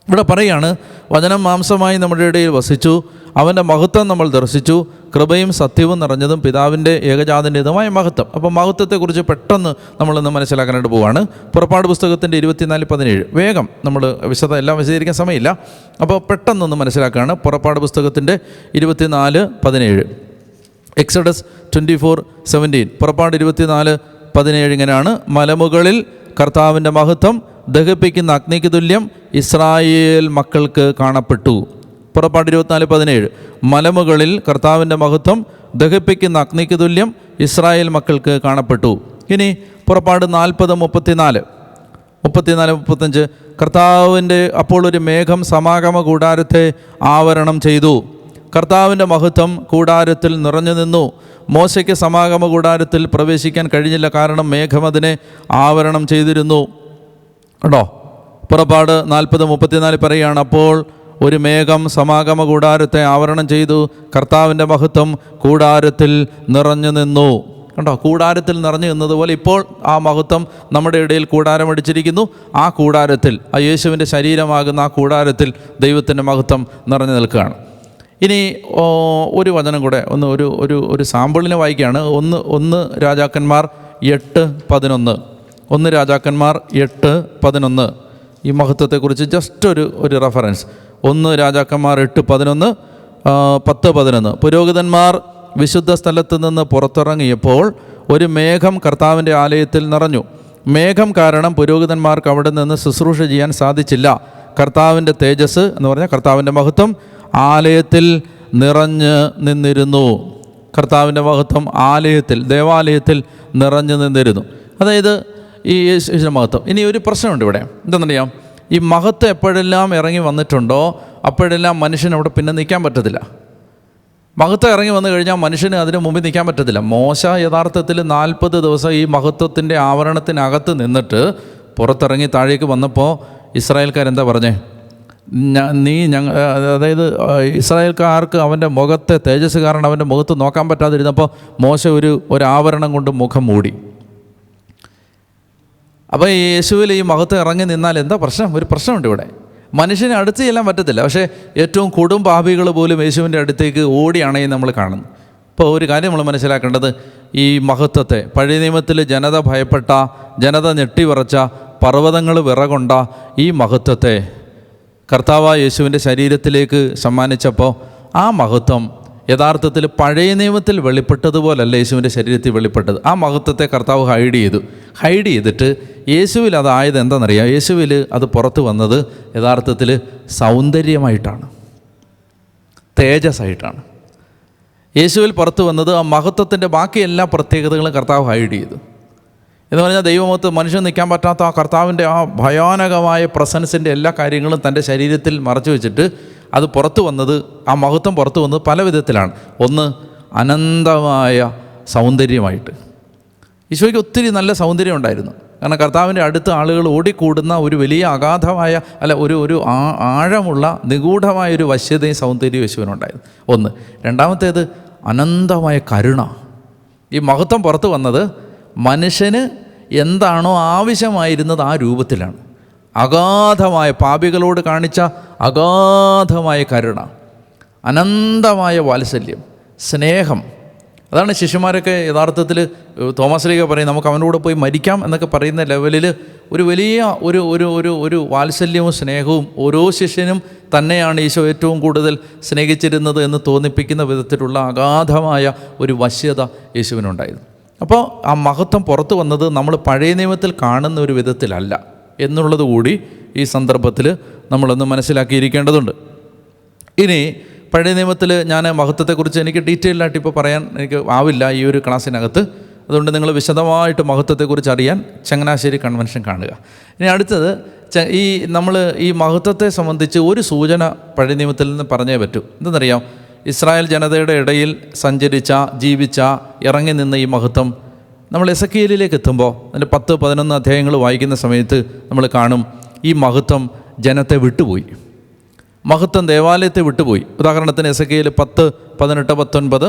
ഇവിടെ പറയുകയാണ്, വചനം മാംസമായി നമ്മുടെ ഇടയിൽ വസിച്ചു, അവൻ്റെ മഹത്വം നമ്മൾ ദർശിച്ചു, കൃപയും സത്യവും നിറഞ്ഞതും പിതാവിൻ്റെ ഏകജാതൻ്റെതുമായ മഹത്വം. അപ്പോൾ മഹത്വത്തെക്കുറിച്ച് പെട്ടെന്ന് നമ്മളിന്ന് മനസ്സിലാക്കാനായിട്ട് പോവുകയാണ്. പുറപ്പാട് പുസ്തകത്തിൻ്റെ 24:17 വേഗം നമ്മൾ എല്ലാം വിശദീകരിക്കാൻ സമയമില്ല. അപ്പോൾ പെട്ടെന്നൊന്ന് മനസ്സിലാക്കുകയാണ്. പുറപ്പാട് പുസ്തകത്തിൻ്റെ 24:17, എക്സഡസ് 24:17, പുറപ്പാട് 24:17 ഇങ്ങനെയാണ്: മലമുകളിൽ കർത്താവിൻ്റെ മഹത്വം ദഹിപ്പിക്കുന്ന അഗ്നിക്ക് തുല്യം ഇസ്രായേൽ മക്കൾക്ക് കാണപ്പെട്ടു. പുറപ്പാട് 24:17, മലമുകളിൽ കർത്താവിൻ്റെ മഹത്വം ദഹിപ്പിക്കുന്ന അഗ്നിക്ക് തുല്യം ഇസ്രായേൽ മക്കൾക്ക് കാണപ്പെട്ടു. ഇനി പുറപ്പാട് 40:34-35, കർത്താവിൻ്റെ അപ്പോൾ ഒരു മേഘം സമാഗമ കൂടാരത്തെ ആവരണം ചെയ്തു. കർത്താവിൻ്റെ മഹത്വം കൂടാരത്തിൽ നിറഞ്ഞു നിന്നു. മോശയ്ക്ക് സമാഗമ കൂടാരത്തിൽ പ്രവേശിക്കാൻ കഴിഞ്ഞില്ല, കാരണം മേഘം അതിനെ ആവരണം ചെയ്തിരുന്നു. കേട്ടോ, പുറപ്പാട് 40:34 പറയുകയാണ്, അപ്പോൾ ഒരു മേഘം സമാഗമ കൂടാരത്തെ ആവരണം ചെയ്തു, കർത്താവിൻ്റെ മഹത്വം കൂടാരത്തിൽ നിറഞ്ഞു നിന്നു. കണ്ടോ, കൂടാരത്തിൽ നിറഞ്ഞു നിന്നതുപോലെ ഇപ്പോൾ ആ മഹത്വം നമ്മുടെ ഇടയിൽ കൂടാരമടിച്ചിരിക്കുന്നു. ആ കൂടാരത്തിൽ, ആ യേശുവിൻ്റെ ശരീരമാകുന്ന ആ കൂടാരത്തിൽ ദൈവത്തിൻ്റെ മഹത്വം നിറഞ്ഞു നിൽക്കുകയാണ്. ഇനി ഒരു വചനം കൂടെ ഒരു സാമ്പിളിന് വായിക്കുകയാണ്. ഒന്ന് രാജാക്കന്മാർ 8:11, 1 രാജാക്കന്മാർ 8:11, ഈ മഹത്വത്തെക്കുറിച്ച് ജസ്റ്റ് ഒരു റെഫറൻസ്. 1 രാജാക്കന്മാർ 8:11, 10:11. പുരോഹിതന്മാർ വിശുദ്ധ സ്ഥലത്ത് നിന്ന് പുറത്തിറങ്ങിയപ്പോൾ ഒരു മേഘം കർത്താവിൻ്റെ ആലയത്തിൽ നിറഞ്ഞു. മേഘം കാരണം പുരോഹിതന്മാർക്ക് അവിടെ നിന്ന് ശുശ്രൂഷ ചെയ്യാൻ സാധിച്ചില്ല. കർത്താവിൻ്റെ തേജസ് എന്ന് പറഞ്ഞാൽ കർത്താവിൻ്റെ മഹത്വം ആലയത്തിൽ നിറഞ്ഞു നിന്നിരുന്നു. കർത്താവിൻ്റെ മഹത്വം ആലയത്തിൽ, ദേവാലയത്തിൽ നിറഞ്ഞു നിന്നിരുന്നു. അതായത് ഈ യേശുവിൻ്റെ മഹത്വം. ഇനി ഒരു പ്രശ്നമുണ്ട് ഇവിടെ. എന്താണെന്നറിയാം, ഈ മഹത്വം എപ്പോഴെല്ലാം ഇറങ്ങി വന്നിട്ടുണ്ടോ അപ്പോഴെല്ലാം മനുഷ്യന് അവിടെ പിന്നെ നിൽക്കാൻ പറ്റത്തില്ല. മഹത്വം ഇറങ്ങി വന്നു കഴിഞ്ഞാൽ മനുഷ്യന് അതിന് മുമ്പിൽ നിൽക്കാൻ പറ്റത്തില്ല. മോശ യഥാർത്ഥത്തിൽ 40 ദിവസം ഈ മഹത്വത്തിൻ്റെ ആവരണത്തിനകത്ത് നിന്നിട്ട് പുറത്തിറങ്ങി താഴേക്ക് വന്നപ്പോൾ ഇസ്രായേൽക്കാരെന്താ പറഞ്ഞേ? അതായത് ഇസ്രായേൽക്കാർക്ക് അവൻ്റെ മുഖത്തെ തേജസ് കാരണം അവൻ്റെ മുഖത്ത് നോക്കാൻ പറ്റാതിരുന്നപ്പോൾ മോശ ഒരു ആവരണം കൊണ്ട് മുഖം മൂടി. അപ്പോൾ ഈ യേശുവിൽ ഈ മഹത്വം ഇറങ്ങി നിന്നാൽ എന്താ പ്രശ്നം? ഒരു പ്രശ്നമുണ്ട് ഇവിടെ. മനുഷ്യനെ അടുത്ത് ചെല്ലാൻ പറ്റത്തില്ല. പക്ഷേ ഏറ്റവും കൊടും പാപികൾ പോലും യേശുവിൻ്റെ അടുത്തേക്ക് ഓടിയാണെന്ന് നമ്മൾ കാണുന്നു. ഇപ്പോൾ ഒരു കാര്യം നമ്മൾ മനസ്സിലാക്കേണ്ടത്, ഈ മഹത്വത്തെ പഴയ നിയമത്തിൽ ജനത ഭയപ്പെട്ട, ജനത ഞെട്ടിവിറച്ച, പർവ്വതങ്ങൾ വിറകൊണ്ട ഈ മഹത്വത്തെ കർത്താവായ യേശുവിൻ്റെ ശരീരത്തിലേക്ക് സമ്മാനിച്ചപ്പോൾ ആ മഹത്വം യഥാർത്ഥത്തിൽ പഴയ നിയമത്തിൽ വെളിപ്പെട്ടതുപോലല്ല യേശുവിൻ്റെ ശരീരത്തിൽ വെളിപ്പെട്ടത്. ആ മഹത്വത്തെ കർത്താവ് ഹൈഡ് ചെയ്തിട്ട് യേശുവിൽ അതായത് എന്താണെന്നറിയാം, യേശുവിൽ അത് പുറത്ത് വന്നത് യഥാർത്ഥത്തിൽ സൗന്ദര്യമായിട്ടാണ്, തേജസ്സായിട്ടാണ്. യേശുവിൽ പുറത്ത് വന്നത് ആ മഹത്വത്തിൻ്റെ ബാക്കി എല്ലാ പ്രത്യേകതകളും കർത്താവ് ഹൈഡ് ചെയ്തു. എന്ന് പറഞ്ഞാൽ ദൈവമൊത്ത് മനുഷ്യൻ നിൽക്കാൻ പറ്റാത്ത ആ കർത്താവിൻ്റെ ആ ഭയാനകമായ പ്രസൻസിൻ്റെ എല്ലാ കാര്യങ്ങളും തൻ്റെ ശരീരത്തിൽ മറച്ചു വെച്ചിട്ട് അത് പുറത്തു വന്നത്, ആ മഹത്വം പുറത്തു വന്നത് പല വിധത്തിലാണ്. ഒന്ന്, അനന്തമായ സൗന്ദര്യമായിട്ട്. ഈശോയ്ക്ക് ഒത്തിരി നല്ല സൗന്ദര്യം ഉണ്ടായിരുന്നു. കാരണം കർത്താവിൻ്റെ അടുത്ത് ആളുകൾ ഓടിക്കൂടുന്ന ഒരു വലിയ അഗാധമായ ഒരു ആഴമുള്ള നിഗൂഢമായൊരു വശ്യതയും സൗന്ദര്യവും യേശുവിനുണ്ടായിരുന്നു. ഒന്ന്. രണ്ടാമത്തേത് അനന്തമായ കരുണ. ഈ മഹത്വം പുറത്തു വന്നത് മനുഷ്യന് എന്താണോ ആവശ്യമായിരുന്നത് ആ രൂപത്തിലാണ്. അഗാധമായ പാപികളോട് കാണിച്ച അഗാധമായ കരുണ, അനന്തമായ വാത്സല്യം, സ്നേഹം. അതാണ് ശിഷ്യന്മാരൊക്കെ യഥാർത്ഥത്തിൽ തോമസ് ലീഗ പറയും, നമുക്ക് അവൻ്റെ കൂടെ പോയി മരിക്കാം എന്നൊക്കെ പറയുന്ന ലെവലിൽ ഒരു വലിയ ഒരു വാത്സല്യവും സ്നേഹവും ഓരോ ശിഷ്യനും തന്നെയാണ് ഈശോ ഏറ്റവും കൂടുതൽ സ്നേഹിച്ചിരുന്നത് എന്ന് തോന്നിപ്പിക്കുന്ന വിധത്തിലുള്ള അഗാധമായ ഒരു വശ്യത യേശുവിനുണ്ടായിരുന്നു. അപ്പോൾ ആ മഹത്വം പുറത്തു വന്നത് നമ്മൾ പഴയ നിയമത്തിൽ കാണുന്ന ഒരു വിധത്തിലല്ല എന്നുള്ളത് കൂടി ഈ സന്ദർഭത്തിൽ നമ്മളൊന്ന് മനസ്സിലാക്കിയിരിക്കേണ്ടതുണ്ട്. ഇനി പഴയ നിയമത്തിൽ ഞാൻ മഹത്വത്തെക്കുറിച്ച് എനിക്ക് ഡീറ്റെയിൽഡായിട്ട് ഇപ്പോൾ പറയാൻ എനിക്ക് ആവില്ല ഈ ഒരു ക്ലാസ്സിനകത്ത്. അതുകൊണ്ട് നിങ്ങൾ വിശദമായിട്ട് മഹത്വത്തെക്കുറിച്ച് അറിയാൻ ചങ്ങനാശ്ശേരി കൺവെൻഷൻ കാണുക. ഇനി അടുത്തത്, നമ്മൾ ഈ മഹത്വത്തെ സംബന്ധിച്ച് ഒരു സൂചന പഴയ നിയമത്തിൽ നിന്ന് പറഞ്ഞേ പറ്റൂ. എന്തെന്നറിയാം, ഇസ്രായേൽ ജനതയുടെ ഇടയിൽ സഞ്ചരിച്ച, ജീവിച്ച, ഇറങ്ങി നിന്ന ഈ മഹത്വം നമ്മൾ എസെക്കിയേലിലേക്ക് എത്തുമ്പോൾ അതിൻ്റെ 10-11 അധ്യായങ്ങൾ വായിക്കുന്ന സമയത്ത് നമ്മൾ കാണും ഈ മഹത്വം ജനത്തെ വിട്ടുപോയി. മഹത്വം ദേവാലയത്തെ വിട്ടുപോയി. ഉദാഹരണത്തിന് എസെക്കിയേൽ 10:18-19,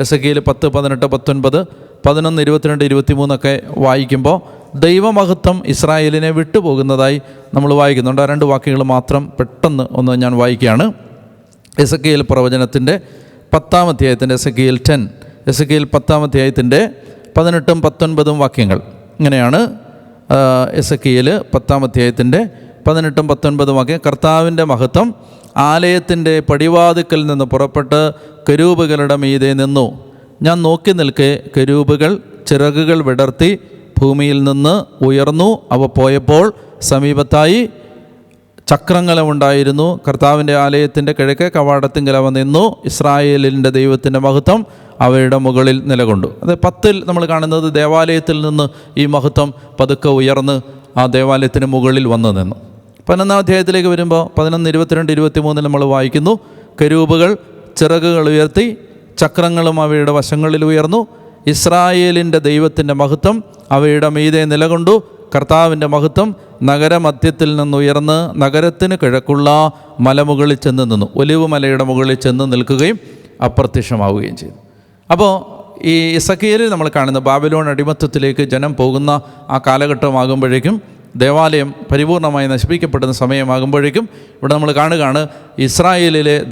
എസെക്കിയേൽ 10:18-19, 11:22-23 വായിക്കുമ്പോൾ ദൈവമഹത്വം ഇസ്രായേലിനെ വിട്ടുപോകുന്നതായി നമ്മൾ വായിക്കുന്നുണ്ട്. ആ 2 വാക്യങ്ങൾ മാത്രം പെട്ടെന്ന് ഒന്ന് ഞാൻ വായിക്കുകയാണ്. എസെക്കിയേൽ പ്രവചനത്തിൻ്റെ 10-ാം അധ്യായത്തിൻ്റെ എസെക്കിയേൽ 10-ാം അധ്യായത്തിൻ്റെ 18-ഉം 19-ഉം വാക്യങ്ങൾ ഇങ്ങനെയാണ്. എസെക്കിയേൽ 10-ാം അധ്യായത്തിൻ്റെ 18-ഉം 19-ഉം വാക്യം: കർത്താവിൻ്റെ മഹത്വം ആലയത്തിൻ്റെ പടിവാതിക്കൽ നിന്ന് പുറപ്പെട്ട് കെരൂബുകളുടെ മീതെ നിന്നു. ഞാൻ നോക്കി നിൽക്കെ കെരൂബുകൾ ചിറകുകൾ വിടർത്തി ഭൂമിയിൽ നിന്ന് ഉയർന്നു. അവ പോയപ്പോൾ സമീപത്തായി ചക്രങ്ങളുണ്ടായിരുന്നു. കർത്താവിൻ്റെ ആലയത്തിൻ്റെ കിഴക്കേ കവാടത്തിങ്കൽ അവ നിന്നു. ഇസ്രായേലിൻ്റെ ദൈവത്തിൻ്റെ മഹത്വം അവയുടെ മുകളിൽ നിലകൊണ്ടു. അത് 10-ൽ നമ്മൾ കാണുന്നത് ദേവാലയത്തിൽ നിന്ന് ഈ മഹത്വം പതുക്കെ ഉയർന്ന് ആ ദേവാലയത്തിന് മുകളിൽ വന്നു നിന്നു. 11-ാം അധ്യായത്തിലേക്ക് വരുമ്പോൾ 11, 22, 23 നമ്മൾ വായിക്കുന്നു: കെരൂബുകൾ ചിറകുകൾ ഉയർത്തി ചക്രങ്ങളും അവയുടെ വശങ്ങളിൽ ഉയർന്നു. ഇസ്രായേലിൻ്റെ ദൈവത്തിൻ്റെ മഹത്വം അവയുടെ മീതെ നിലകൊണ്ടു. കർത്താവിൻ്റെ മഹത്വം നഗരമധ്യത്തിൽ നിന്നുയർന്ന് നഗരത്തിന് കിഴക്കുള്ള മലമുകളിൽ ചെന്ന് നിന്നു. ഒലിവ് മലയുടെ മുകളിൽ ചെന്ന് നിൽക്കുകയും അപ്രത്യക്ഷമാവുകയും ചെയ്തു. അപ്പോൾ ഈ എസെക്കിയേലിൽ നമ്മൾ കാണുന്ന ബാബിലോൺ അടിമത്തത്തിലേക്ക് ജനം പോകുന്ന ആ കാലഘട്ടമാകുമ്പോഴേക്കും, ദേവാലയം പരിപൂർണമായി നശിപ്പിക്കപ്പെടുന്ന സമയമാകുമ്പോഴേക്കും ഇവിടെ നമ്മൾ കാണുകയാണ്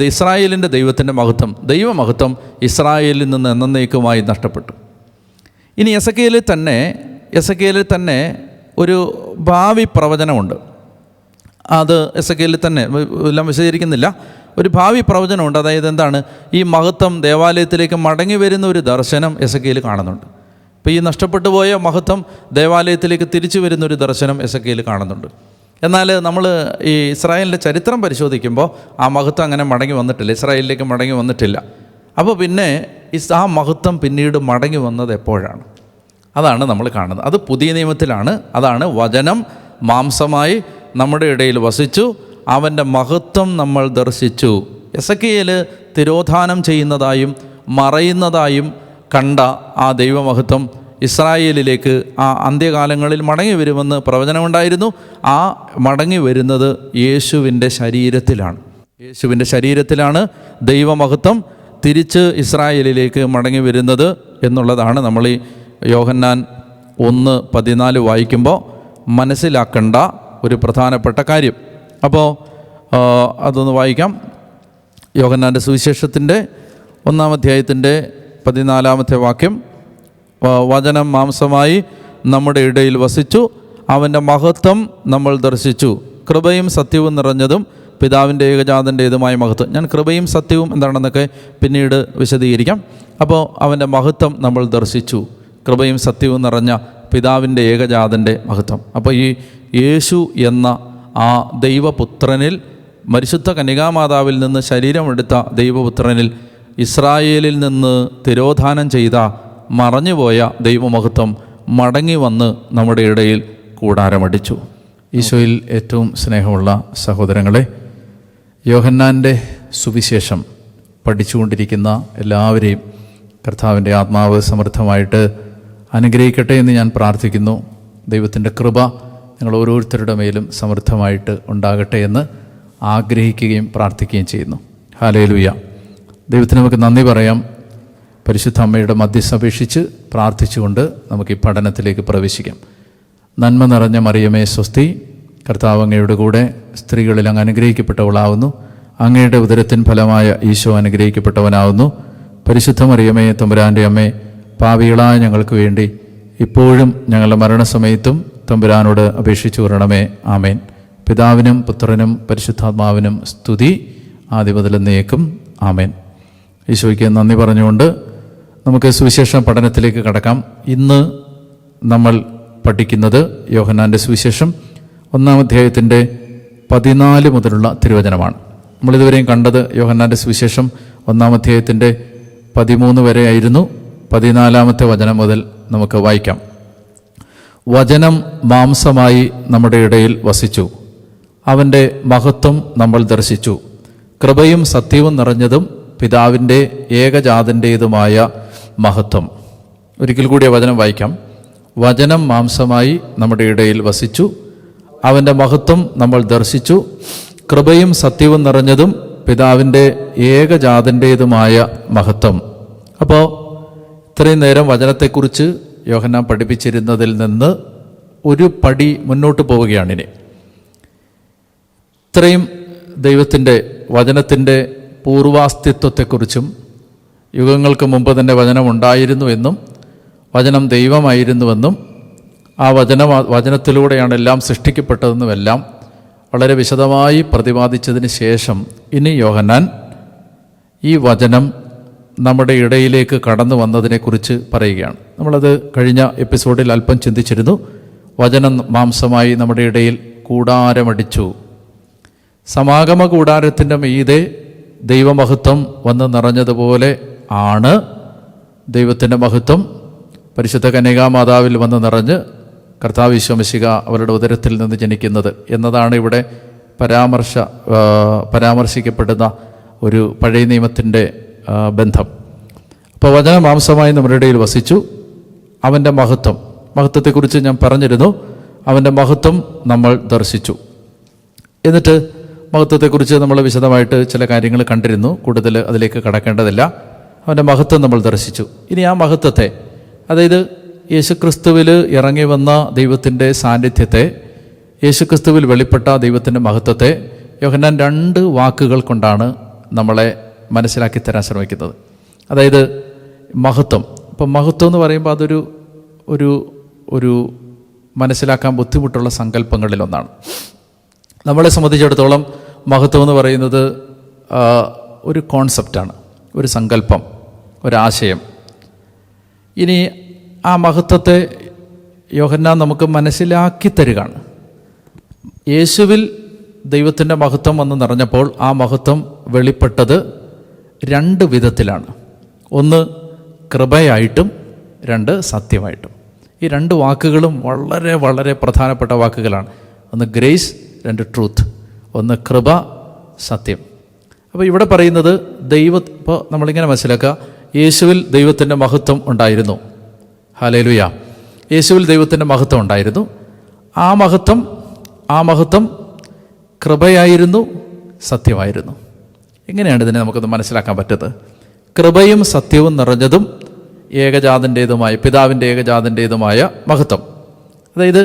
ഇസ്രായേലിൻ്റെ ദൈവത്തിൻ്റെ മഹത്വം, ദൈവമഹത്വം ഇസ്രായേലിൽ നിന്ന് എന്നേക്കുമായി നഷ്ടപ്പെട്ടു. ഇനി എസെക്കിയേലിൽ തന്നെ ഒരു ഭാവി പ്രവചനമുണ്ട്. അത് എസെക്കിയേലിൽ തന്നെ എല്ലാം വിശദീകരിക്കുന്നില്ല. ഒരു ഭാവി പ്രവചനമുണ്ട്. അതായത് എന്താണ്? ഈ മഹത്വം ദേവാലയത്തിലേക്ക് മടങ്ങി വരുന്ന ഒരു ദർശനം എസെക്കിയേൽ കാണുന്നുണ്ട്. ഇപ്പോൾ ഈ നഷ്ടപ്പെട്ടു പോയ മഹത്വം ദേവാലയത്തിലേക്ക് തിരിച്ചു വരുന്നൊരു ദർശനം എസെക്കിയേൽ കാണുന്നുണ്ട്. എന്നാൽ നമ്മൾ ഈ ഇസ്രായേലിൻ്റെ ചരിത്രം പരിശോധിക്കുമ്പോൾ ആ മഹത്വം അങ്ങനെ മടങ്ങി വന്നിട്ടില്ല, ഇസ്രായേലിലേക്ക് മടങ്ങി വന്നിട്ടില്ല. അപ്പോൾ പിന്നെ ആ മഹത്വം പിന്നീട് മടങ്ങി വന്നത് എപ്പോഴാണ്? അതാണ് നമ്മൾ കാണുന്നത്. അത് പുതിയ നിയമത്തിലാണ്. അതാണ് വചനം മാംസമായി നമ്മുടെ ഇടയിൽ വസിച്ചു, അവൻ്റെ മഹത്വം നമ്മൾ ദർശിച്ചു. എസെക്കിയേൽ തിരോധാനം ചെയ്യുന്നതായും മറയുന്നതായും കണ്ട ആ ദൈവമഹത്വം ഇസ്രായേലിലേക്ക് ആ അന്ത്യകാലങ്ങളിൽ മടങ്ങി വരുമെന്ന് പ്രവചനമുണ്ടായിരുന്നു. ആ മടങ്ങി വരുന്നത് യേശുവിൻ്റെ ശരീരത്തിലാണ് ദൈവമഹത്വം തിരിച്ച് ഇസ്രായേലിലേക്ക് മടങ്ങി വരുന്നത് എന്നുള്ളതാണ് നമ്മൾ ഈ യോഹന്നാൻ 1:14 വായിക്കുമ്പോൾ മനസ്സിലാക്കേണ്ട ഒരു പ്രധാനപ്പെട്ട കാര്യം. അപ്പോൾ അതൊന്ന് വായിക്കാം. യോഹന്നാൻ്റെ സുവിശേഷത്തിൻ്റെ 1-ാം അധ്യായത്തിൻ്റെ 14-ാമത്തെ വാക്യം: വചനം മാംസമായി നമ്മുടെ ഇടയിൽ വസിച്ചു, അവൻ്റെ മഹത്വം നമ്മൾ ദർശിച്ചു. കൃപയും സത്യവും നിറഞ്ഞതും പിതാവിൻ്റെ ഏകജാതൻ്റേതുമായ മഹത്വം. ഞാൻ കൃപയും സത്യവും എന്താണെന്നൊക്കെ പിന്നീട് വിശദീകരിക്കാം. അപ്പോൾ അവൻ്റെ മഹത്വം നമ്മൾ ദർശിച്ചു, കൃപയും സത്യവും നിറഞ്ഞ പിതാവിൻ്റെ ഏകജാതൻ്റെ മഹത്വം. അപ്പോൾ ഈ യേശു എന്ന ആ ദൈവപുത്രനിൽ, പരിശുദ്ധ കന്യകാമാതാവിൽ നിന്ന് ശരീരമെടുത്ത ദൈവപുത്രനിൽ ഇസ്രായേലിൽ നിന്ന് തിരോധാനം ചെയ്ത മറഞ്ഞുപോയ ദൈവമഹത്വം മടങ്ങി വന്ന് നമ്മുടെ ഇടയിൽ കൂടാരമടിച്ചു. ഈശോയിൽ ഏറ്റവും സ്നേഹമുള്ള സഹോദരങ്ങളെ, യോഹന്നാൻ്റെ സുവിശേഷം പഠിച്ചുകൊണ്ടിരിക്കുന്ന എല്ലാവരെയും കർത്താവിൻ്റെ ആത്മാവ് സമൃദ്ധമായിട്ട് അനുഗ്രഹിക്കട്ടെ എന്ന് ഞാൻ പ്രാർത്ഥിക്കുന്നു. ദൈവത്തിൻ്റെ കൃപ നിങ്ങൾ ഓരോരുത്തരുടെ മേലും സമൃദ്ധമായിട്ട് ഉണ്ടാകട്ടെ എന്ന് ആഗ്രഹിക്കുകയും പ്രാർത്ഥിക്കുകയും ചെയ്യുന്നു. ഹല്ലേലൂയ. ദൈവത്തിന് നമുക്ക് നന്ദി പറയാം. പരിശുദ്ധ അമ്മയുടെ മധ്യസ്ഥ അപേക്ഷിച്ച് പ്രാർത്ഥിച്ചുകൊണ്ട് നമുക്ക് ഈ പഠനത്തിലേക്ക് പ്രവേശിക്കാം. നന്മ നിറഞ്ഞ മറിയമേ സ്വസ്തി, കർത്താവ് അങ്ങയുടെ കൂടെ സ്ത്രീകളിൽ അങ്ങ് അനുഗ്രഹിക്കപ്പെട്ടവളാവുന്നു. അങ്ങയുടെ ഉദരത്തിൻ ഫലമായ ഈശോ അനുഗ്രഹിക്കപ്പെട്ടവനാവുന്നു. പരിശുദ്ധ മറിയമേ തമ്പുരാൻ്റെ അമ്മേ, പാപികളായ ഞങ്ങൾക്ക് വേണ്ടി ഇപ്പോഴും ഞങ്ങളുടെ മരണസമയത്തും തമ്പുരാനോട് അപേക്ഷിച്ചു വരണമേ. ആമേൻ. പിതാവിനും പുത്രനും പരിശുദ്ധാത്മാവിനും സ്തുതി, ആദിമുതൽ എന്നേക്കും. ആമേൻ. ഈശോയ്ക്ക് നന്ദി പറഞ്ഞുകൊണ്ട് നമുക്ക് സുവിശേഷ പഠനത്തിലേക്ക് കടക്കാം. ഇന്ന് നമ്മൾ പഠിക്കുന്നത് യോഹന്നാൻ്റെ സുവിശേഷം 1-ാം അധ്യായത്തിൻ്റെ 14 മുതലുള്ള തിരുവചനമാണ്. നമ്മളിതുവരെയും കണ്ടത് യോഹന്നാൻ്റെ സുവിശേഷം 1-ാം അധ്യായത്തിൻ്റെ 13 വരെ ആയിരുന്നു. 14-ാമത്തെ വചനം മുതൽ നമുക്ക് വായിക്കാം. വചനം മാംസമായി നമ്മുടെ ഇടയിൽ വസിച്ചു, അവൻ്റെ മഹത്വം നമ്മൾ ദർശിച്ചു. കൃപയും സത്യവും നിറഞ്ഞതും പിതാവിൻ്റെ ഏകജാതൻ്റേതുമായ മഹത്വം. ഒരിക്കൽ കൂടി വചനം വായിക്കാം. വചനം മാംസമായി നമ്മുടെ ഇടയിൽ വസിച്ചു, അവൻ്റെ മഹത്വം നമ്മൾ ദർശിച്ചു. കൃപയും സത്യവും നിറഞ്ഞതും പിതാവിൻ്റെ ഏകജാതൻ്റേതുമായ മഹത്വം. അപ്പോൾ ഇത്രയും നേരം വചനത്തെക്കുറിച്ച് യോഹന്നാൻ പഠിപ്പിച്ചിരുന്നതിൽ നിന്ന് ഒരു പടി മുന്നോട്ട് പോവുകയാണിനി. ഇത്രയും ദൈവത്തിൻ്റെ വചനത്തിൻ്റെ പൂർവാസ്തിത്വത്തെക്കുറിച്ചും യുഗങ്ങൾക്ക് മുമ്പ് തന്നെ വചനം ഉണ്ടായിരുന്നുവെന്നും വചനം ദൈവമായിരുന്നുവെന്നും ആ വചനത്തിലൂടെയാണ് എല്ലാം സൃഷ്ടിക്കപ്പെട്ടതെന്നുമെല്ലാം വളരെ വിശദമായി പ്രതിപാദിച്ചതിന് ശേഷം ഇനി യോഹന്നാൻ ഈ വചനം നമ്മുടെ ഇടയിലേക്ക് കടന്നു വന്നതിനെക്കുറിച്ച് പറയുകയാണ്. നമ്മളത് കഴിഞ്ഞ എപ്പിസോഡിൽ അല്പം ചിന്തിച്ചിരുന്നു. വചനം മാംസമായി നമ്മുടെ ഇടയിൽ കൂടാരമടിച്ചു. സമാഗമ കൂടാരത്തിൻ്റെ മീതെ ദൈവമഹത്വം വന്ന് നിറഞ്ഞതുപോലെ ആണ് ദൈവത്തിൻ്റെ മഹത്വം പരിശുദ്ധ കന്യകാമാതാവിൽ വന്ന് നിറഞ്ഞ് കർത്താവ് ഈശോ മിശിഹ അവരുടെ ഉദരത്തിൽ നിന്ന് ജനിക്കുന്നത് എന്നതാണ് ഇവിടെ പരാമർശിക്കപ്പെടുന്ന ഒരു പഴയ നിയമത്തിൻ്റെ ബന്ധം. അപ്പോൾ വചന മാംസമായി നമ്മുടെ ഇടയിൽ വസിച്ചു. അവൻ്റെ മഹത്വത്തെക്കുറിച്ച് ഞാൻ പറഞ്ഞിരുന്നു. അവൻ്റെ മഹത്വം നമ്മൾ ദർശിച്ചു. എന്നിട്ട് മഹത്വത്തെക്കുറിച്ച് നമ്മൾ വിശദമായിട്ട് ചില കാര്യങ്ങൾ കണ്ടിരുന്നു. കൂടുതൽ അതിലേക്ക് കടക്കേണ്ടതില്ല. അവൻ്റെ മഹത്വം നമ്മൾ ദർശിച്ചു. ഇനി ആ മഹത്വത്തെ, അതായത് യേശുക്രിസ്തുവിൽ ഇറങ്ങി വന്ന ദൈവത്തിൻ്റെ സാന്നിധ്യത്തെ, യേശുക്രിസ്തുവിൽ വെളിപ്പെട്ട ദൈവത്തിൻ്റെ മഹത്വത്തെ യോഹന്നാൻ 2 വാക്കുകൾ കൊണ്ടാണ് നമ്മളെ മനസ്സിലാക്കി തരാൻ ശ്രമിക്കുന്നത്. അതായത് മഹത്വം. ഇപ്പം മഹത്വം എന്ന് പറയുമ്പോൾ അതൊരു ഒരു ഒരു മനസ്സിലാക്കാൻ ബുദ്ധിമുട്ടുള്ള സങ്കല്പങ്ങളിലൊന്നാണ്. നമ്മളെ സംബന്ധിച്ചിടത്തോളം മഹത്വം എന്ന് പറയുന്നത് ഒരു കോൺസെപ്റ്റാണ്, ഒരു സങ്കല്പം, ഒരാശയം. ഇനി ആ മഹത്വത്തെ യോഹന്നാൻ നമുക്ക് മനസ്സിലാക്കി തരികയാണ്. യേശുവിൽ ദൈവത്തിൻ്റെ മഹത്വം വന്ന് നിറഞ്ഞപ്പോൾ ആ മഹത്വം വെളിപ്പെട്ടത് 2 വിധത്തിലാണ്. ഒന്ന് കൃപയായിട്ടും 2 സത്യമായിട്ടും. ഈ 2 വാക്കുകളും വളരെ വളരെ പ്രധാനപ്പെട്ട വാക്കുകളാണ്. ഒന്ന് ഗ്രേസ്, 2 ട്രൂത്ത്. ഒന്ന് കൃപ, സത്യം. അപ്പോൾ ഇവിടെ പറയുന്നത് ഇപ്പോൾ നമ്മളിങ്ങനെ മനസ്സിലാക്കുക, യേശുവിൽ ദൈവത്തിൻ്റെ മഹത്വം ഉണ്ടായിരുന്നു. ഹല്ലേലൂയ. യേശുവിൽ ദൈവത്തിൻ്റെ മഹത്വം ഉണ്ടായിരുന്നു. ആ മഹത്വം കൃപയായിരുന്നു, സത്യമായിരുന്നു. എങ്ങനെയാണ് ഇതിനെ നമുക്കൊന്ന് മനസ്സിലാക്കാൻ പറ്റുന്നത്? കൃപയും സത്യവും നിറഞ്ഞതും ഏകജാതൻ്റേതുമായ, പിതാവിൻ്റെ ഏകജാതൻ്റേതുമായ മഹത്വം. അതായത്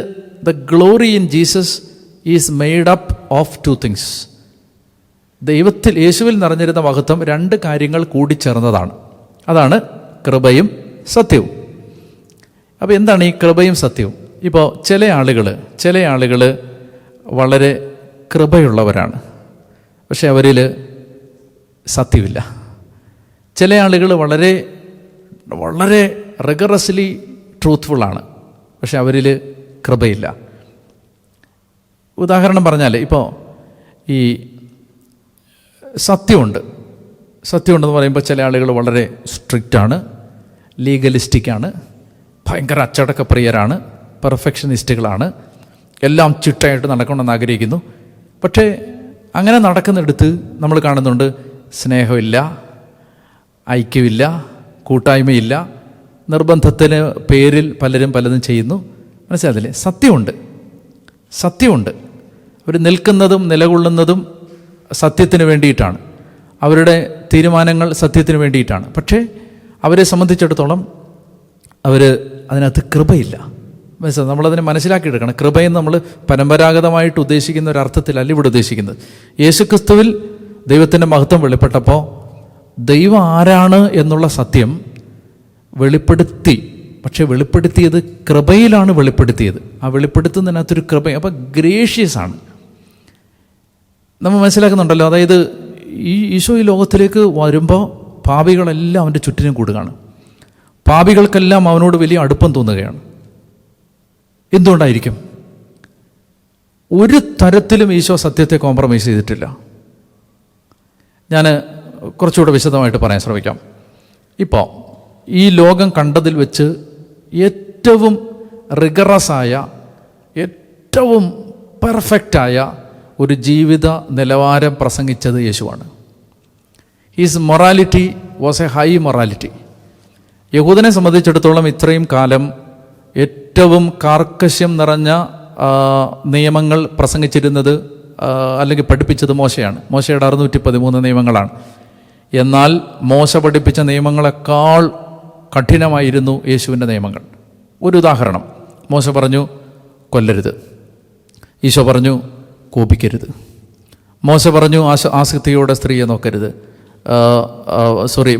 the glory in Jesus is made up of 2 things. ദൈവത്തിൽ, യേശുവിൽ നിറഞ്ഞിരുന്ന മഹത്വം 2 കാര്യങ്ങൾ കൂടിച്ചേർന്നതാണ്. അതാണ് കൃപയും സത്യവും. അപ്പോൾ എന്താണ് ഈ കൃപയും സത്യവും? ഇപ്പോൾ ചില ആളുകൾ വളരെ കൃപയുള്ളവരാണ്, പക്ഷെ അവരിൽ സത്യമില്ല. ചില ആളുകൾ വളരെ വളരെ റിഗറസ്ലി ട്രൂത്ത്ഫുള്ളാണ്, പക്ഷെ അവരിൽ കൃപയില്ല. ഉദാഹരണം പറഞ്ഞാൽ, ഇപ്പോൾ ഈ സത്യമുണ്ടെന്ന് പറയുമ്പോൾ ചില ആളുകൾ വളരെ സ്ട്രിക്റ്റാണ്, ലീഗലിസ്റ്റിക്കാണ്, ഭയങ്കര അച്ചടക്കപ്രിയരാണ്, പെർഫെക്ഷനിസ്റ്റുകളാണ്, എല്ലാം ചിട്ടയായിട്ട് നടക്കണമെന്ന് ആഗ്രഹിക്കുന്നു. പക്ഷേ അങ്ങനെ നടക്കുന്നിടത്ത് നമ്മൾ കാണുന്നുണ്ട് സ്നേഹമില്ല, ഐക്യമില്ല, കൂട്ടായ്മയില്ല, നിർബന്ധത്തിന് പേരിൽ പലരും പലതും ചെയ്യുന്നു. മനസ്സിലായില്ലേ? സത്യമുണ്ട്. അവർ നിൽക്കുന്നതും നിലകൊള്ളുന്നതും സത്യത്തിന് വേണ്ടിയിട്ടാണ്. അവരുടെ തീരുമാനങ്ങൾ സത്യത്തിന് വേണ്ടിയിട്ടാണ്. പക്ഷേ അവരെ സംബന്ധിച്ചിടത്തോളം അതിനകത്ത് കൃപയില്ല. മനസ്സിലായി? നമ്മളതിനെ മനസ്സിലാക്കിയെടുക്കണം. കൃപയെന്ന് നമ്മൾ പരമ്പരാഗതമായിട്ട് ഉദ്ദേശിക്കുന്ന ഒരു അർത്ഥത്തിലല്ല ഇവിടെ ഉദ്ദേശിക്കുന്നത്. യേശുക്രിസ്തുവിൽ ദൈവത്തിൻ്റെ മഹത്വം വെളിപ്പെട്ടപ്പോൾ ദൈവം ആരാണ് എന്നുള്ള സത്യം വെളിപ്പെടുത്തി. പക്ഷെ വെളിപ്പെടുത്തിയത് കൃപയിലാണ് വെളിപ്പെടുത്തിയത്. ആ വെളിപ്പെടുത്തുന്നതിനകത്തൊരു കൃപ, അപ്പം ഗ്രേഷ്യസ് ആണ്. നമ്മൾ മനസ്സിലാക്കുന്നുണ്ടല്ലോ. അതായത് ഈശോ ഈ ലോകത്തിലേക്ക് വരുമ്പോൾ പാപികളെല്ലാം അവൻ്റെ ചുറ്റിനും കൂടുകയാണ്. പാപികൾക്കെല്ലാം അവനോട് വലിയ അടുപ്പം തോന്നുകയാണ്. എന്തുകൊണ്ടായിരിക്കും? ഒരു തരത്തിലും ഈശോ സത്യത്തെ കോംപ്രമൈസ് ചെയ്തിട്ടില്ല. ഞാൻ കുറച്ചുകൂടെ വിശദമായിട്ട് പറയാൻ ശ്രമിക്കാം. ഇപ്പോൾ ഈ ലോകം കണ്ടതിൽ വെച്ച് ഏറ്റവും റിഗറസായ, ഏറ്റവും പെർഫെക്റ്റായ ഒരു ജീവിത നിലവാരം പ്രസംഗിച്ചത് യേശുവാണ്. His morality was a high morality. യഹൂദനെ സംബന്ധിച്ചിടത്തോളം ഇത്രയും കാലം ഏറ്റവും കാർക്കശ്യം നിറഞ്ഞ നിയമങ്ങൾ പ്രസംഗിച്ചിരുന്നത് അല്ലെങ്കിൽ പഠിപ്പിച്ചത് മോശയാണ്. മോശയുടെ 613 നിയമങ്ങളാണ്. എന്നാൽ മോശ പഠിപ്പിച്ച നിയമങ്ങളെക്കാൾ കഠിനമായിരുന്നു യേശുവിൻ്റെ നിയമങ്ങൾ. ഒരു ഉദാഹരണം, മോശ പറഞ്ഞു കൊല്ലരുത്, ഈശോ പറഞ്ഞു കോപിക്കരുത്. മോശ പറഞ്ഞു ആസക്തിയോടെ സ്ത്രീയെ നോക്കരുത്.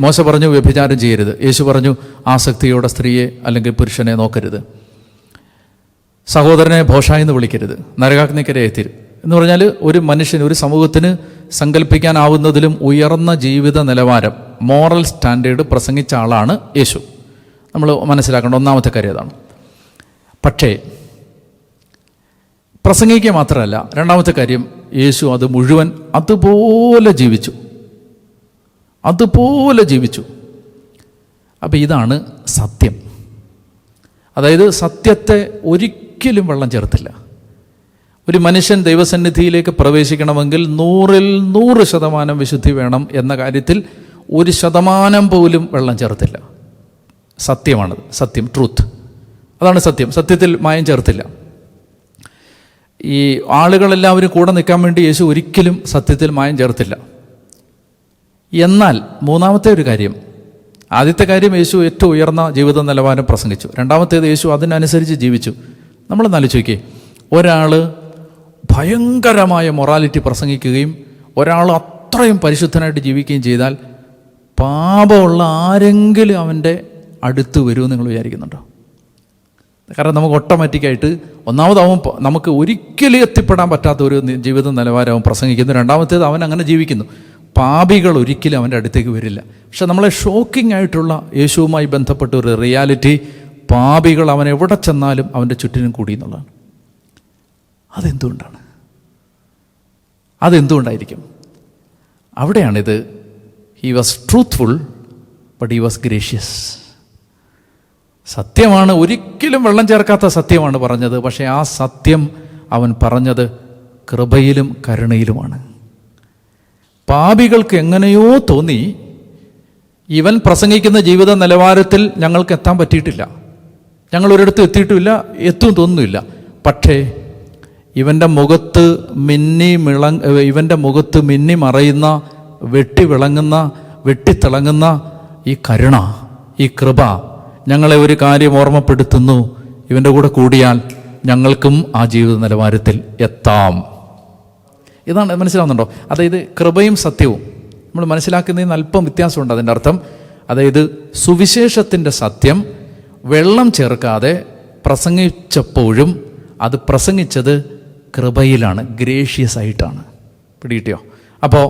മോശ പറഞ്ഞു വ്യഭിചാരം ചെയ്യരുത്. യേശു പറഞ്ഞു ആസക്തിയോടെ സ്ത്രീയെ അല്ലെങ്കിൽ പുരുഷനെ നോക്കരുത്. സഹോദരനെ ഭോഷ എന്ന് വിളിക്കരുത്, നരകാഗ്നിക്കരയെ എത്തിരും എന്ന് പറഞ്ഞാൽ ഒരു മനുഷ്യന്, ഒരു സമൂഹത്തിന് സങ്കല്പിക്കാനാവുന്നതിലും ഉയർന്ന ജീവിത നിലവാരം, മോറൽ സ്റ്റാൻഡേർഡ് പ്രസംഗിച്ച ആളാണ് യേശു. നമ്മൾ മനസ്സിലാക്കേണ്ട ഒന്നാമത്തെ കാര്യം അതാണ്. പക്ഷേ പ്രസംഗിക്കുക മാത്രമല്ല, രണ്ടാമത്തെ കാര്യം, യേശു അത് മുഴുവൻ അതുപോലെ ജീവിച്ചു. അപ്പം ഇതാണ് സത്യം. അതായത് സത്യത്തെ ഒരിക്കലും വെള്ളം ചേർത്തില്ല. ഒരു മനുഷ്യൻ ദൈവസന്നിധിയിലേക്ക് പ്രവേശിക്കണമെങ്കിൽ 100% വിശുദ്ധി വേണം എന്ന കാര്യത്തിൽ 1% പോലും വെള്ളം ചേർത്തില്ല. സത്യമാണത്, സത്യം, ട്രൂത്ത്. അതാണ് സത്യം. സത്യത്തിൽ മായം ചേർത്തില്ല. ഈ ആളുകളെല്ലാവരും കൂടെ നിൽക്കാൻ വേണ്ടി യേശു ഒരിക്കലും സത്യത്തിൽ മായം ചേർത്തില്ല. എന്നാൽ മൂന്നാമത്തെ ഒരു കാര്യം, ആദ്യത്തെ കാര്യം യേശു ഏറ്റവും ഉയർന്ന ജീവിത നിലവാരം പ്രസംഗിച്ചു. രണ്ടാമത്തേത് യേശു അതിനനുസരിച്ച് ജീവിച്ചു. നമ്മളൊന്ന് ആലോചിക്കേ, ഒരാൾ ഭയങ്കരമായ മൊറാലിറ്റി പ്രസംഗിക്കുകയും ഒരാൾ അത്രയും പരിശുദ്ധനായിട്ട് ജീവിക്കുകയും ചെയ്താൽ പാപമുള്ള ആരെങ്കിലും അവൻ്റെ അടുത്ത് വരുമെന്ന് നിങ്ങൾ വിചാരിക്കുന്നുണ്ടോ? കാരണം നമുക്ക് ഓട്ടോമാറ്റിക്കായിട്ട് ഒന്നാമതാവും നമുക്ക് ഒരിക്കലും എത്തിപ്പെടാൻ പറ്റാത്ത ഒരു ജീവിത നിലവാരം അവൻ പ്രസംഗിക്കുന്നു. രണ്ടാമത്തേത് അവൻ അങ്ങനെ ജീവിക്കുന്നു. പാപികൾ ഒരിക്കലും അവൻ്റെ അടുത്തേക്ക് വരില്ല. പക്ഷെ നമ്മളെ ഷോക്കിംഗ് ആയിട്ടുള്ള യേശുവുമായി ബന്ധപ്പെട്ട ഒരു റിയാലിറ്റി, പാപികൾ അവൻ എവിടെ ചെന്നാലും അവൻ്റെ ചുറ്റിനും കൂടി എന്നുള്ളതാണ്. അതെന്തുകൊണ്ടായിരിക്കും? അവിടെയാണിത്. He was truthful but he was gracious. സത്യമാണ്, ഒരിക്കലും വെള്ളം ചേർക്കാത്ത സത്യമാണ് പറഞ്ഞത്. പക്ഷേ ആ സത്യം അവൻ പറഞ്ഞത് കൃപയിലും കരുണയിലുമാണ്. പാപികൾക്ക് എങ്ങനെയോ തോന്നി ഇവൻ പ്രസംഗിക്കുന്ന ജീവിത നിലവാരത്തിൽ ഞങ്ങൾക്ക് എത്താൻ പറ്റിയിട്ടില്ല, ഞങ്ങൾ ഒരിടത്തും എത്തിയിട്ടുമില്ല, എത്തും തോന്നുന്നില്ല. പക്ഷേ ഇവൻ്റെ മുഖത്ത് മിന്നി മറയുന്ന, വെട്ടിത്തിളങ്ങുന്ന ഈ കരുണ, ഈ കൃപ ഞങ്ങളെ ഒരു കാര്യം ഓർമ്മപ്പെടുത്തുന്നു: ഇവൻ്റെ കൂടെ കൂടിയാൽ ഞങ്ങൾക്കും ആ ജീവിത നിലവാരത്തിൽ എത്താം. ഇതാണ്, മനസ്സിലാവുന്നുണ്ടോ? അതായത് കൃപയും സത്യവും നമ്മൾ മനസ്സിലാക്കുന്നതിന് അല്പം വ്യത്യാസമുണ്ട്. അതിൻ്റെ അർത്ഥം, അതായത് സുവിശേഷത്തിൻ്റെ സത്യം വെള്ളം ചേർക്കാതെ പ്രസംഗിച്ചപ്പോഴും അത് പ്രസംഗിച്ചത് കൃപയിലാണ്, ഗ്രേഷ്യസ് ആയിട്ടാണ്. പിടികിട്ടിയോ? അപ്പോൾ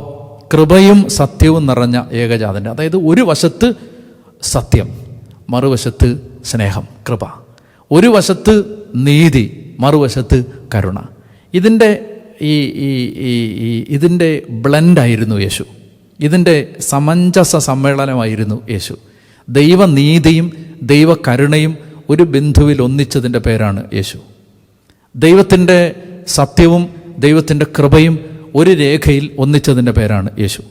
കൃപയും സത്യവും നിറഞ്ഞ ഏകജാതൻ്റെ, അതായത് ഒരു വശത്ത് സത്യം, മറുവശത്ത് സ്നേഹം, കൃപ. ഒരു വശത്ത് നീതി, മറുവശത്ത് കരുണ. ഇതിൻ്റെ ബ്ലെൻഡായിരുന്നു യേശു. ഇതിൻ്റെ സമഞ്ജസ സമ്മേളനമായിരുന്നു യേശു. ദൈവനീതിയും ദൈവകരുണയും ഒരു ബിന്ദുവിൽ ഒന്നിച്ചതിൻ്റെ പേരാണ് യേശു. ദൈവത്തിൻ്റെ സത്യവും ദൈവത്തിൻ്റെ കൃപയും ഒരു രേഖയിൽ ഒന്നിച്ചതിൻ്റെ പേരാണ് യേശു.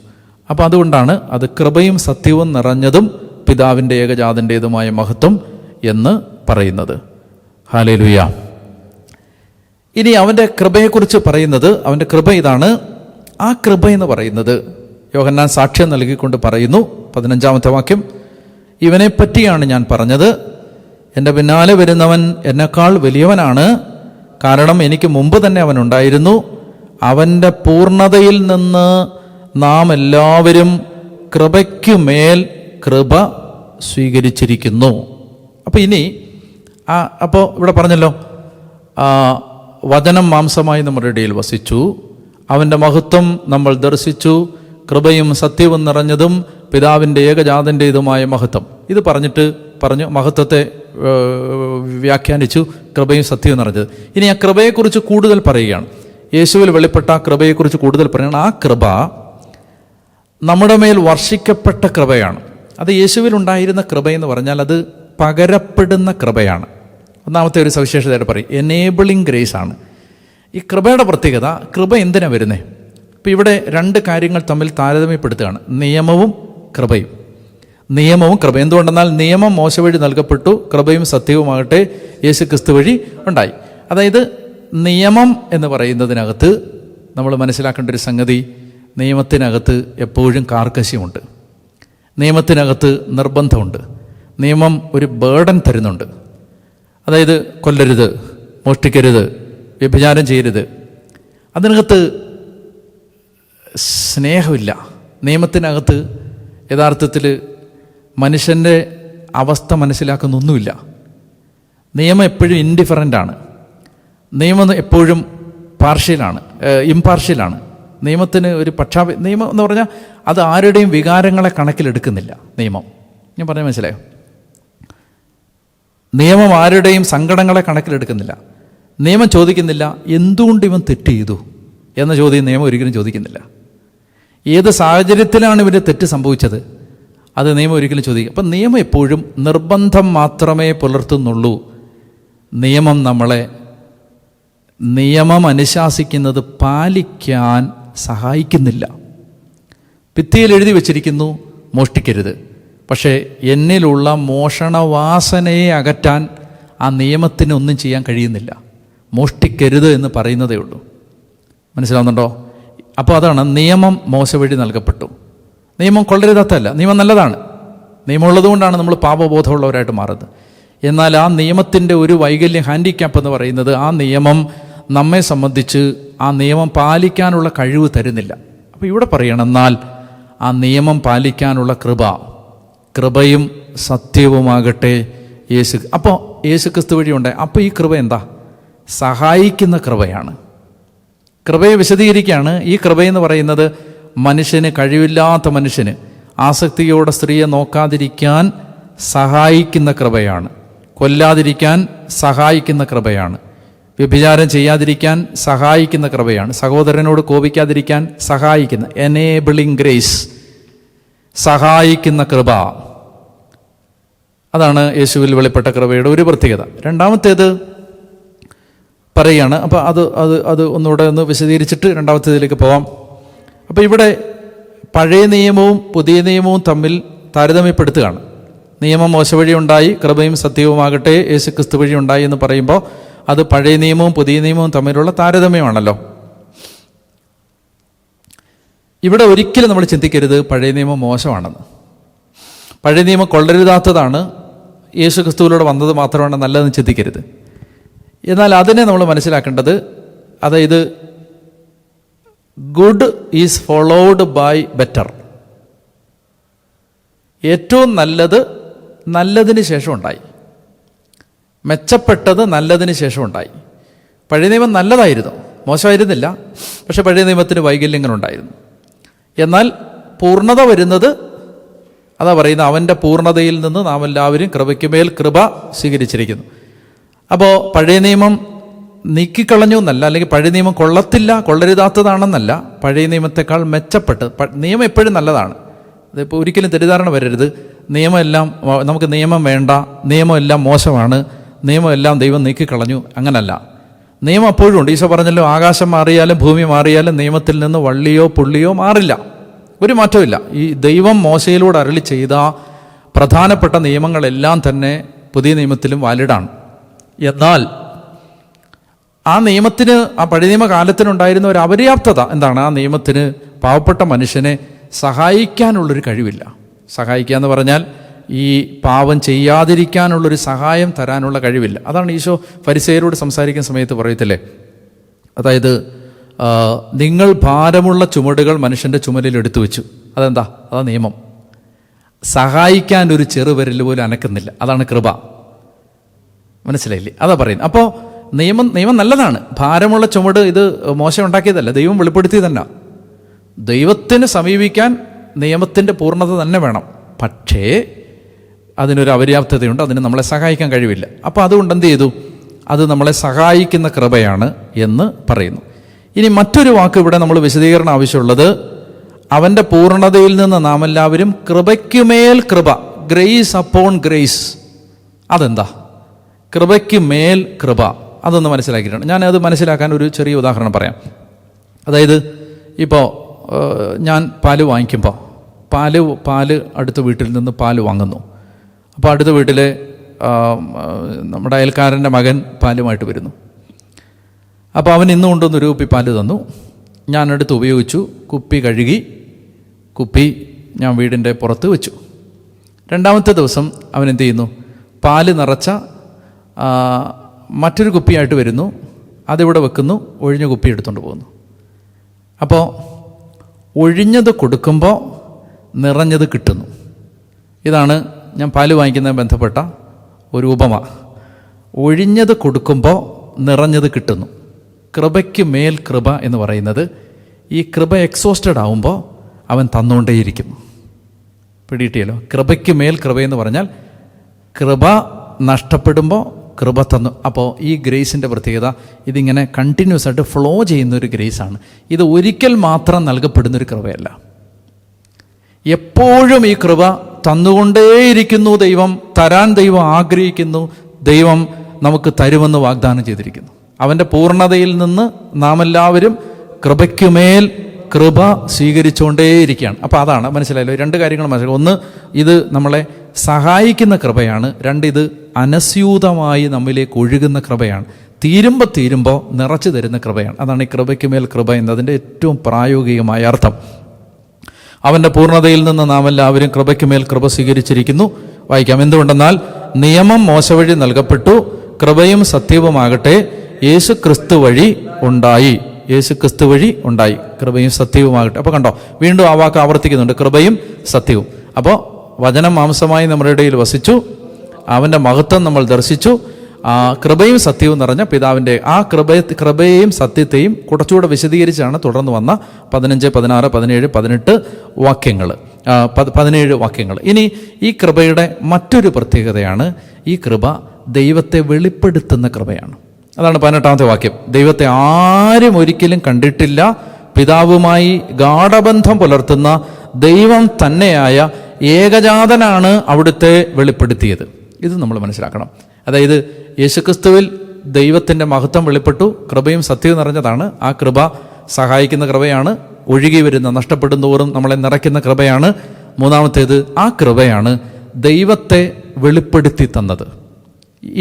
അപ്പോൾ അതുകൊണ്ടാണ് അത് കൃപയും സത്യവും നിറഞ്ഞതും പിതാവിൻ്റെ ഏകജാതൻ്റേതുമായ മഹത്വം എന്ന് പറയുന്നത്. ഹല്ലേലൂയ. ഇനി അവൻ്റെ കൃപയെക്കുറിച്ച് പറയുന്നത്, അവൻ്റെ കൃപ ഇതാണ്. ആ കൃപ എന്ന് പറയുന്നത് യോഹന്നാൻ സാക്ഷ്യം നൽകിക്കൊണ്ട് പറയുന്നു, 15-ാമത്തെ വാക്യം: ഇവനെപ്പറ്റിയാണ് ഞാൻ പറഞ്ഞത്, എൻ്റെ പിന്നാലെ വരുന്നവൻ എന്നെക്കാൾ വലിയവനാണ്, കാരണം എനിക്ക് മുമ്പ് തന്നെ അവനുണ്ടായിരുന്നു. അവൻ്റെ പൂർണ്ണതയിൽ നിന്ന് നാം എല്ലാവരും കൃപയ്ക്കുമേൽ കൃപ സ്വീകരിച്ചിരിക്കുന്നു. അപ്പോൾ ഇവിടെ പറഞ്ഞല്ലോ, വചനം മാംസമായി നമ്മുടെ ഇടയിൽ വസിച്ചു, അവൻ്റെ മഹത്വം നമ്മൾ ദർശിച്ചു, കൃപയും സത്യവും നിറഞ്ഞതും പിതാവിൻ്റെ ഏകജാതൻ്റേതുമായ മഹത്വം. ഇത് പറഞ്ഞു മഹത്വത്തെ വ്യാഖ്യാനിച്ചു, കൃപയും സത്യവും നിറഞ്ഞത്. ഇനി ആ കൃപയെക്കുറിച്ച് കൂടുതൽ പറയുകയാണ്. യേശുവിൽ വെളിപ്പെട്ട കൃപയെക്കുറിച്ച് കൂടുതൽ പറയുകയാണ്. ആ കൃപ നമ്മുടെ മേൽ വർഷിക്കപ്പെട്ട കൃപയാണ്. അത് യേശുവിൽ ഉണ്ടായിരുന്ന കൃപയെന്ന് പറഞ്ഞാൽ അത് പകരപ്പെടുന്ന കൃപയാണ്. ഒന്നാമത്തെ ഒരു സവിശേഷതയായിട്ട് പറയും, എനേബിളിങ് ഗ്രേസ് ആണ്. ഈ കൃപയുടെ പ്രത്യേകത, കൃപ എന്തിനാണ് വരുന്നത്? ഇപ്പോൾ ഇവിടെ രണ്ട് കാര്യങ്ങൾ തമ്മിൽ താരതമ്യപ്പെടുത്തുകയാണ്: നിയമവും കൃപയും. എന്തുകൊണ്ടെന്നാൽ നിയമം മോശ വഴി നൽകപ്പെട്ടു, കൃപയും സത്യവുമാകട്ടെ യേശു ക്രിസ്തു വഴി ഉണ്ടായി. അതായത് നിയമം എന്ന് പറയുന്നതിനകത്ത് നമ്മൾ മനസ്സിലാക്കേണ്ട ഒരു സംഗതി, നിയമത്തിനകത്ത് എപ്പോഴും കാർക്കശ്യമുണ്ട്, നിയമത്തിനകത്ത് നിർബന്ധമുണ്ട്, നിയമം ഒരു ബേർഡൻ തരുന്നുണ്ട്. അതായത് കൊല്ലരുത്, മോഷ്ടിക്കരുത്, വ്യഭിചാരം ചെയ്യരുത്. അതിനകത്ത് സ്നേഹമില്ല. നിയമത്തിനകത്ത് യഥാർത്ഥത്തിൽ മനുഷ്യൻ്റെ അവസ്ഥ മനസ്സിലാക്കുന്നൊന്നുമില്ല. നിയമം എപ്പോഴും ഇൻഡിഫറൻ്റാണ്. നിയമം എപ്പോഴും ഇംപാർഷ്യലാണ്. നിയമത്തിന് ഒരു നിയമം എന്ന് പറഞ്ഞാൽ അത് ആരുടെയും വികാരങ്ങളെ കണക്കിലെടുക്കുന്നില്ല. നിയമം, ഞാൻ പറഞ്ഞാൽ മനസ്സിലായോ? നിയമം ആരുടെയും സങ്കടങ്ങളെ കണക്കിലെടുക്കുന്നില്ല. നിയമം ചോദിക്കുന്നില്ല എന്തുകൊണ്ട് ഇവൻ തെറ്റ് ചെയ്തു എന്ന ചോദ്യം നിയമം ഒരിക്കലും ചോദിക്കുന്നില്ല. ഏത് സാഹചര്യത്തിലാണ് ഇവന് തെറ്റ് സംഭവിച്ചത് അത് നിയമം ഒരിക്കലും ചോദിക്കും. അപ്പം നിയമം എപ്പോഴും നിർബന്ധം മാത്രമേ പുലർത്തുന്നുള്ളൂ. നിയമം അനുശാസിക്കുന്നത് പാലിക്കാൻ സഹായിക്കുന്നില്ല. ഭിത്തിയിൽ എഴുതി വച്ചിരിക്കുന്നു മോഷ്ടിക്കരുത്, പക്ഷേ എന്നിലുള്ള മോഷണവാസനയെ അകറ്റാൻ ആ നിയമത്തിന് ഒന്നും ചെയ്യാൻ കഴിയുന്നില്ല. മോഷ്ടിക്കരുത് എന്ന് പറയുന്നതേ ഉള്ളൂ. മനസ്സിലാവുന്നുണ്ടോ? അപ്പോൾ അതാണ് നിയമം മോശ വഴി നൽകപ്പെട്ടു. നിയമം കൊള്ളരുതാത്തല്ല, നിയമം നല്ലതാണ്. നിയമമുള്ളതുകൊണ്ടാണ് നമ്മൾ പാപബോധമുള്ളവരായിട്ട് മാറുന്നത്. എന്നാൽ ആ നിയമത്തിൻ്റെ ഒരു വൈകല്യം, ഹാൻഡിക്യാപ്പ് എന്ന് പറയുന്നത്, ആ നിയമം നമ്മെ സംബന്ധിച്ച് ആ നിയമം പാലിക്കാനുള്ള കഴിവ് തരുന്നില്ല. അപ്പോൾ ഇവിടെ പറയണം, എന്നാൽ ആ നിയമം പാലിക്കാനുള്ള കൃപയും സത്യവുമാകട്ടെ അപ്പോൾ യേശു ക്രിസ്തു വഴി ഉണ്ടായി. അപ്പോൾ ഈ കൃപ എന്താ? സഹായിക്കുന്ന കൃപയാണ്. കൃപയെ വിശദീകരിക്കുകയാണ്. ഈ കൃപയെന്ന് പറയുന്നത് മനുഷ്യന്, കഴിവില്ലാത്ത മനുഷ്യന് ആസക്തിയോടെ സ്ത്രീയെ നോക്കാതിരിക്കാൻ സഹായിക്കുന്ന കൃപയാണ്. കൊല്ലാതിരിക്കാൻ സഹായിക്കുന്ന കൃപയാണ്. വ്യഭിചാരം ചെയ്യാതിരിക്കാൻ സഹായിക്കുന്ന കൃപയാണ്. സഹോദരനോട് കോപിക്കാതിരിക്കാൻ സഹായിക്കുന്ന എനേബിളിംഗ് ഗ്രേസ്, സഹായിക്കുന്ന കൃപ. അതാണ് യേശുവിൽ വെളിപ്പെട്ട കൃപയുടെ ഒരു പ്രത്യേകത. രണ്ടാമത്തേത് പറയുകയാണ്. അപ്പോൾ അത് ഒന്നുകൂടെ ഒന്ന് വിശദീകരിച്ചിട്ട് രണ്ടാമത്തേതിലേക്ക് പോവാം. അപ്പോൾ ഇവിടെ പഴയ നിയമവും പുതിയ നിയമവും തമ്മിൽ താരതമ്യപ്പെടുത്തുകയാണ്. നിയമം മോശ വഴി ഉണ്ടായി, കൃപയും സത്യവുമാകട്ടെ യേശു ക്രിസ്തു വഴി ഉണ്ടായി എന്ന് പറയുമ്പോൾ അത് പഴയ നിയമവും പുതിയ നിയമവും തമ്മിലുള്ള താരതമ്യമാണല്ലോ. ഇവിടെ ഒരിക്കലും നമ്മൾ ചിന്തിക്കരുത് പഴയ നിയമം മോശമാണെന്ന്. പഴയ നിയമം കൊള്ളരുതാത്തതാണ്, യേശു ക്രിസ്തുവിലൂടെ വന്നത് മാത്രമാണ് നല്ലതെന്ന് ചിന്തിക്കരുത്. എന്നാൽ അതിനെ നമ്മൾ മനസ്സിലാക്കേണ്ടത്, അതായത് good is followed by better. ഏറ്റവും നല്ലതിന് ശേഷം ഉണ്ടായി, മെച്ചപ്പെട്ടത് നല്ലതിന് ശേഷം ഉണ്ടായി. പഴയ നിയമം നല്ലതായിരുന്നു, മോശമായിരുന്നില്ല. പക്ഷെ പഴയ നിയമത്തിന് വൈകല്യങ്ങളുണ്ടായിരുന്നു. എന്നാൽ പൂർണ്ണത വരുന്നത്, അതാ പറയുന്നത്, അവൻ്റെ പൂർണ്ണതയിൽ നിന്ന് നാം എല്ലാവരും കൃപയ്ക്ക് മേൽ കൃപ സ്വീകരിച്ചിരിക്കുന്നു. അപ്പോൾ പഴയ നിയമം നീക്കിക്കളഞ്ഞു എന്നല്ല, അല്ലെങ്കിൽ പഴയ നിയമം കൊള്ളരുതാത്തതാണെന്നല്ല, പഴയ നിയമത്തെക്കാൾ മെച്ചപ്പെട്ട്. നിയമം എപ്പോഴും നല്ലതാണ്. അതിപ്പോൾ ഒരിക്കലും തെറ്റിദ്ധാരണ വരരുത്. നമുക്ക് നിയമം വേണ്ട, നിയമമെല്ലാം മോശമാണ്, നിയമമെല്ലാം ദൈവം നീക്കിക്കളഞ്ഞു, അങ്ങനല്ല. നിയമം അപ്പോഴും ഉണ്ട്. ഈശോ പറഞ്ഞല്ലോ, ആകാശം മാറിയാലും ഭൂമി മാറിയാലും നിയമത്തിൽ നിന്ന് വള്ളിയോ പുള്ളിയോ മാറില്ല, ഒരു മാറ്റമില്ല. ഈ ദൈവം മോശയിലൂടെ അരുളി ചെയ്ത പ്രധാനപ്പെട്ട നിയമങ്ങളെല്ലാം തന്നെ പുതിയ നിയമത്തിലും വാലിഡാണ്. എന്നാൽ ആ നിയമത്തിന്, ആ പഴയ നിയമ കാലത്തിനുണ്ടായിരുന്ന ഒരു അപര്യാപ്തത എന്താണ്? ആ നിയമത്തിന് പാവപ്പെട്ട മനുഷ്യനെ സഹായിക്കാനുള്ളൊരു കഴിവില്ല. സഹായിക്കുക എന്ന് പറഞ്ഞാൽ ഈ പാപം ചെയ്യാതിരിക്കാനുള്ളൊരു സഹായം തരാനുള്ള കഴിവില്ല. അതാണ് ഈശോ ഫരിസേയരോട് സംസാരിക്കുന്ന സമയത്ത് പറയത്തില്ലേ, അതായത് നിങ്ങൾ ഭാരമുള്ള ചുമടുകൾ മനുഷ്യൻ്റെ ചുമലിൽ എടുത്തു വെച്ചു. അതെന്താ? അതാ നിയമം. സഹായിക്കാൻ ഒരു ചെറുവിരൽ പോലും അനക്കുന്നില്ല. അതാണ് കൃപ. മനസ്സിലായില്ലേ? അതാ പറയുന്നത്. അപ്പോൾ നിയമം നല്ലതാണ്. ഭാരമുള്ള ചുമട് ഇത് മോശം ഉണ്ടാക്കിയതല്ല, ദൈവം വെളിപ്പെടുത്തി തന്നെ. ദൈവത്തിന് സമീപിക്കാൻ നിയമത്തിൻ്റെ പൂർണ്ണത തന്നെ വേണം. പക്ഷേ അതിനൊരു അപര്യാപ്തതയുണ്ട്, അതിന് നമ്മളെ സഹായിക്കാൻ കഴിവില്ല. അപ്പോൾ അതുകൊണ്ട് എന്ത് ചെയ്തു? അത് നമ്മളെ സഹായിക്കുന്ന കൃപയാണ് എന്ന് പറയുന്നു. ഇനി മറ്റൊരു വാക്ക് ഇവിടെ നമ്മൾ വിശദീകരണം ആവശ്യമുള്ളത്, അവൻ്റെ പൂർണ്ണതയിൽ നിന്ന് നാം എല്ലാവരും കൃപയ്ക്കുമേൽ കൃപ, ഗ്രേസ് അപ്പോൺ ഗ്രേസ്. അതെന്താ? കൃപയ്ക്ക് മേൽ കൃപ. അതൊന്ന് മനസ്സിലാക്കിയിട്ടുണ്ട്. ഞാനത് മനസ്സിലാക്കാൻ ഒരു ചെറിയ ഉദാഹരണം പറയാം. അതായത് ഇപ്പോൾ ഞാൻ പാല് വാങ്ങിക്കുമ്പോൾ പാല് അടുത്ത വീട്ടിൽ നിന്ന് പാല് വാങ്ങുന്നു. അപ്പോൾ അടുത്ത വീട്ടിലെ നമ്മുടെ അയൽക്കാരൻ്റെ മകൻ പാലുമായിട്ട് വരുന്നു. അപ്പോൾ അവൻ ഇന്ന് കൊണ്ടുവന്നൊരു കുപ്പി പാല് തന്നു. ഞാനെടുത്ത് ഉപയോഗിച്ചു, കുപ്പി കഴുകി, കുപ്പി ഞാൻ വീടിൻ്റെ പുറത്ത് വെച്ചു. രണ്ടാമത്തെ ദിവസം അവൻ എന്ത് ചെയ്യുന്നു? പാല് നിറച്ച മറ്റൊരു കുപ്പിയായിട്ട് വരുന്നു. അതിവിടെ വെക്കുന്നു, ഒഴിഞ്ഞ കുപ്പി എടുത്തുകൊണ്ട് പോകുന്നു. അപ്പോൾ ഒഴിഞ്ഞത് കൊടുക്കുമ്പോൾ നിറഞ്ഞത് കിട്ടുന്നു. ഇതാണ് ഞാൻ പാല് വാങ്ങിക്കുന്നതിന് ബന്ധപ്പെട്ട ഒരു ഉപമ. ഒഴിഞ്ഞത് കൊടുക്കുമ്പോൾ നിറഞ്ഞത് കിട്ടുന്നു. കൃപയ്ക്ക് മേൽ കൃപ എന്ന് പറയുന്നത് ഈ കൃപ എക്സോസ്റ്റഡ് ആവുമ്പോൾ അവൻ തന്നുകൊണ്ടേയിരിക്കും. പിടിയിട്ടിയല്ലോ. കൃപയ്ക്ക് മേൽ കൃപയെന്ന് പറഞ്ഞാൽ കൃപ നഷ്ടപ്പെടുമ്പോൾ കൃപ തന്നു. അപ്പോൾ ഈ ഗ്രേസിൻ്റെ പ്രത്യേകത ഇതിങ്ങനെ കണ്ടിന്യൂസ് ആയിട്ട് ഫ്ലോ ചെയ്യുന്നൊരു ഗ്രേസാണ്. ഇത് ഒരിക്കൽ മാത്രം നൽകപ്പെടുന്നൊരു കൃപയല്ല. എപ്പോഴും ഈ കൃപ തന്നുകൊണ്ടേയിരിക്കുന്നു. ദൈവം തരാൻ ദൈവം ആഗ്രഹിക്കുന്നു. ദൈവം നമുക്ക് തരുമെന്ന് വാഗ്ദാനം ചെയ്തിരിക്കുന്നു. അവൻ്റെ പൂർണ്ണതയിൽ നിന്ന് നാം എല്ലാവരും കൃപയ്ക്കുമേൽ കൃപ സ്വീകരിച്ചുകൊണ്ടേയിരിക്കുകയാണ്. അപ്പോൾ അതാണ് മനസ്സിലായല്ലോ. രണ്ട് കാര്യങ്ങൾ മനസ്സിലായി. ഒന്ന്, ഇത് നമ്മളെ സഹായിക്കുന്ന കൃപയാണ്. രണ്ട്, ഇത് അനസ്യൂതമായി നമ്മിലേക്ക് ഒഴുകുന്ന കൃപയാണ്. തീരുമ്പോൾ നിറച്ചു തരുന്ന കൃപയാണ്. അതാണ് ഈ കൃപയ്ക്കുമേൽ കൃപ എന്നതിൻ്റെ ഏറ്റവും പ്രായോഗികമായ അർത്ഥം. അവൻ്റെ പൂർണ്ണതയിൽ നിന്ന് നാം എല്ലാവരും കൃപയ്ക്കുമേൽ കൃപ സ്വീകരിച്ചിരിക്കുന്നു. വായിക്കാം. എന്തുകൊണ്ടെന്നാൽ നിയമം മോശ വഴി നൽകപ്പെട്ടു, കൃപയും സത്യവുമാകട്ടെ യേശു ക്രിസ്തു വഴി ഉണ്ടായി. യേശു ക്രിസ്തു വഴി ഉണ്ടായി, കൃപയും സത്യവുമാകട്ടെ. അപ്പോൾ കണ്ടോ, വീണ്ടും ആ വാക്ക് ആവർത്തിക്കുന്നുണ്ട്, കൃപയും സത്യവും. അപ്പോൾ വചനം മാംസമായി നമ്മുടെ ഇടയിൽ വസിച്ചു, അവൻ്റെ മഹത്വം നമ്മൾ ദർശിച്ചു. കൃപയും സത്യവും നിറഞ്ഞ പിതാവിൻ്റെ ആ കൃപയെയും സത്യത്തെയും കുറച്ചുകൂടെ വിശദീകരിച്ചാണ് തുടർന്ന് വന്ന 15, 16, 17, 18 വാക്യങ്ങൾ, 17 വാക്യങ്ങൾ. ഇനി ഈ കൃപയുടെ മറ്റൊരു പ്രത്യേകതയാണ്, ഈ കൃപ ദൈവത്തെ വെളിപ്പെടുത്തുന്ന കൃപയാണ്. അതാണ് 18ാമത്തെ വാക്യം. ദൈവത്തെ ആരും ഒരിക്കലും കണ്ടിട്ടില്ല, പിതാവുമായി ഗാഢബന്ധം പുലർത്തുന്ന ദൈവം തന്നെയായ ഏകജാതനാണ് അവിടുത്തെ വെളിപ്പെടുത്തിയത്. ഇത് നമ്മൾ മനസ്സിലാക്കണം. അതായത് യേശുക്രിസ്തുവിൽ ദൈവത്തിൻ്റെ മഹത്വം വെളിപ്പെട്ടു, കൃപയും സത്യവും നിറഞ്ഞതാണ്. ആ കൃപ സഹായിക്കുന്ന കൃപയാണ്, ഒഴുകി വരുന്ന നഷ്ടപ്പെടും തോറും നമ്മളെ നിറയ്ക്കുന്ന കൃപയാണ്. മൂന്നാമത്തേത്, ആ കൃപയാണ് ദൈവത്തെ വെളിപ്പെടുത്തി തന്നത്.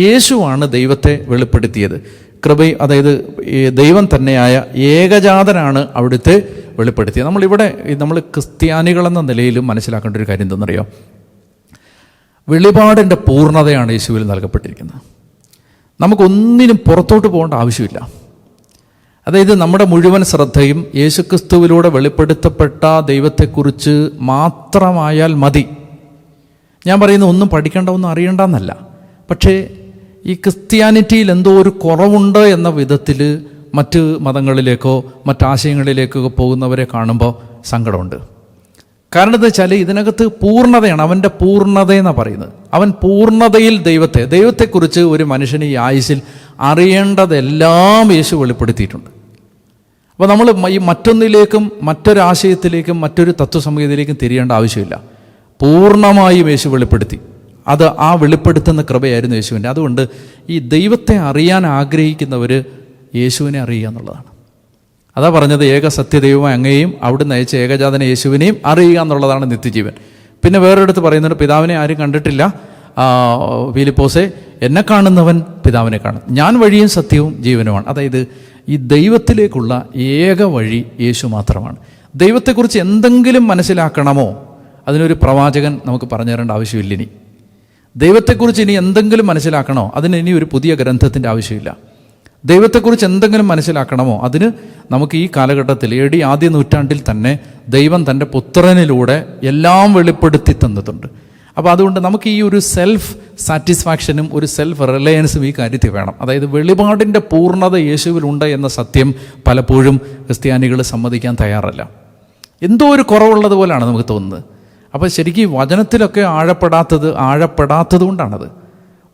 യേശുവാണ് ദൈവത്തെ വെളിപ്പെടുത്തിയത്. അതായത് ദൈവം തന്നെയായ ഏകജാതനാണ് അവിടുത്തെ വെളിപ്പെടുത്തിയത്. നമ്മൾ ക്രിസ്ത്യാനികളെന്ന നിലയിലും മനസ്സിലാക്കേണ്ട ഒരു കാര്യം എന്തെന്നറിയോ? വെളിപാടിൻ്റെ പൂർണ്ണതയാണ് യേശുവിൽ നൽകപ്പെട്ടിരിക്കുന്നത്. നമുക്കൊന്നിനും പുറത്തോട്ട് പോകേണ്ട ആവശ്യമില്ല. അതായത് നമ്മുടെ മുഴുവൻ ശ്രദ്ധയും യേശുക്രിസ്തുവിലൂടെ വെളിപ്പെടുത്തപ്പെട്ട ദൈവത്തെക്കുറിച്ച് മാത്രമായാൽ മതി. ഞാൻ പറയുന്നത് ഒന്നും പഠിക്കേണ്ട, ഒന്നും അറിയണ്ടെന്നല്ല. പക്ഷേ ഈ ക്രിസ്ത്യാനിറ്റിയിൽ എന്തോ ഒരു കുറവുണ്ട് എന്ന വിധത്തിൽ മറ്റ് മതങ്ങളിലേക്കോ മറ്റാശയങ്ങളിലേക്കോ പോകുന്നവരെ കാണുമ്പോൾ സങ്കടമുണ്ട്. കാരണം എന്താ വെച്ചാൽ ഇതിനകത്ത് പൂർണ്ണതയാണ്, അവൻ്റെ പൂർണ്ണതയെന്നാണ് പറയുന്നത്. അവൻ പൂർണ്ണതയിൽ ദൈവത്തെക്കുറിച്ച് ഒരു മനുഷ്യന് ഈ ആയുസ്സിൽ അറിയേണ്ടതെല്ലാം യേശു വെളിപ്പെടുത്തിയിട്ടുണ്ട്. അപ്പോൾ നമ്മൾ ഈ മറ്റൊന്നിലേക്കും മറ്റൊരാശയത്തിലേക്കും മറ്റൊരു തത്വസംഹിതയിലേക്കും തിരിയേണ്ട ആവശ്യമില്ല. പൂർണ്ണമായും യേശു വെളിപ്പെടുത്തി. അത് ആ വെളിപ്പെടുത്തുന്ന കൃപയായിരുന്നു യേശുവിൻ്റെ. അതുകൊണ്ട് ഈ ദൈവത്തെ അറിയാൻ ആഗ്രഹിക്കുന്നവർ യേശുവിനെ അറിയുക എന്നുള്ളതാണ്. അതാ പറഞ്ഞത്, ഏക സത്യദൈവമായ അങ്ങയെയും അവിടുന്ന് അയച്ച ഏകജാതന യേശുവിനെയും അറിയുക എന്നുള്ളതാണ് നിത്യജീവൻ. പിന്നെ വേറൊരിടത്ത് പറയുന്നുണ്ട്, പിതാവിനെ ആരും കണ്ടിട്ടില്ല, ഫിലിപ്പോസേ എന്നെ കാണുന്നവൻ പിതാവിനെ കാണും, ഞാൻ വഴിയും സത്യവും ജീവനുമാണ്. അതായത് ഈ ദൈവത്തിലേക്കുള്ള ഏക വഴി യേശു മാത്രമാണ്. ദൈവത്തെക്കുറിച്ച് എന്തെങ്കിലും മനസ്സിലാക്കണമോ, അതിനൊരു പ്രവാചകൻ നമുക്ക് പറഞ്ഞു തരേണ്ട ആവശ്യമില്ല. ഇനി ദൈവത്തെക്കുറിച്ച് ഇനി എന്തെങ്കിലും മനസ്സിലാക്കണോ, അതിന് ഇനി ഒരു പുതിയ ഗ്രന്ഥത്തിൻ്റെ ആവശ്യമില്ല. ദൈവത്തെക്കുറിച്ച് എന്തെങ്കിലും മനസ്സിലാക്കണമോ, അതിന് നമുക്ക് ഈ കാലഘട്ടത്തിൽ AD ആദ്യ നൂറ്റാണ്ടിൽ തന്നെ ദൈവം തൻ്റെ പുത്രനിലൂടെ എല്ലാം വെളിപ്പെടുത്തി തന്നിട്ടുണ്ട്. അപ്പോൾ അതുകൊണ്ട് നമുക്ക് ഈ ഒരു സെൽഫ് സാറ്റിസ്ഫാക്ഷനും ഒരു സെൽഫ് റിലയൻസും ഈ കാര്യത്തിൽ വേണം. അതായത് വെളിപാടിൻ്റെ പൂർണ്ണത യേശുവിലുണ്ട് എന്ന സത്യം പലപ്പോഴും ക്രിസ്ത്യാനികൾ സമ്മതിക്കാൻ തയ്യാറല്ല. എന്തോ ഒരു കുറവുള്ളത് പോലെയാണ് നമുക്ക് തോന്നുന്നത്. അപ്പോൾ ശരിക്കും വചനത്തിലൊക്കെ ആഴപ്പെടാത്തത് കൊണ്ടാണത്.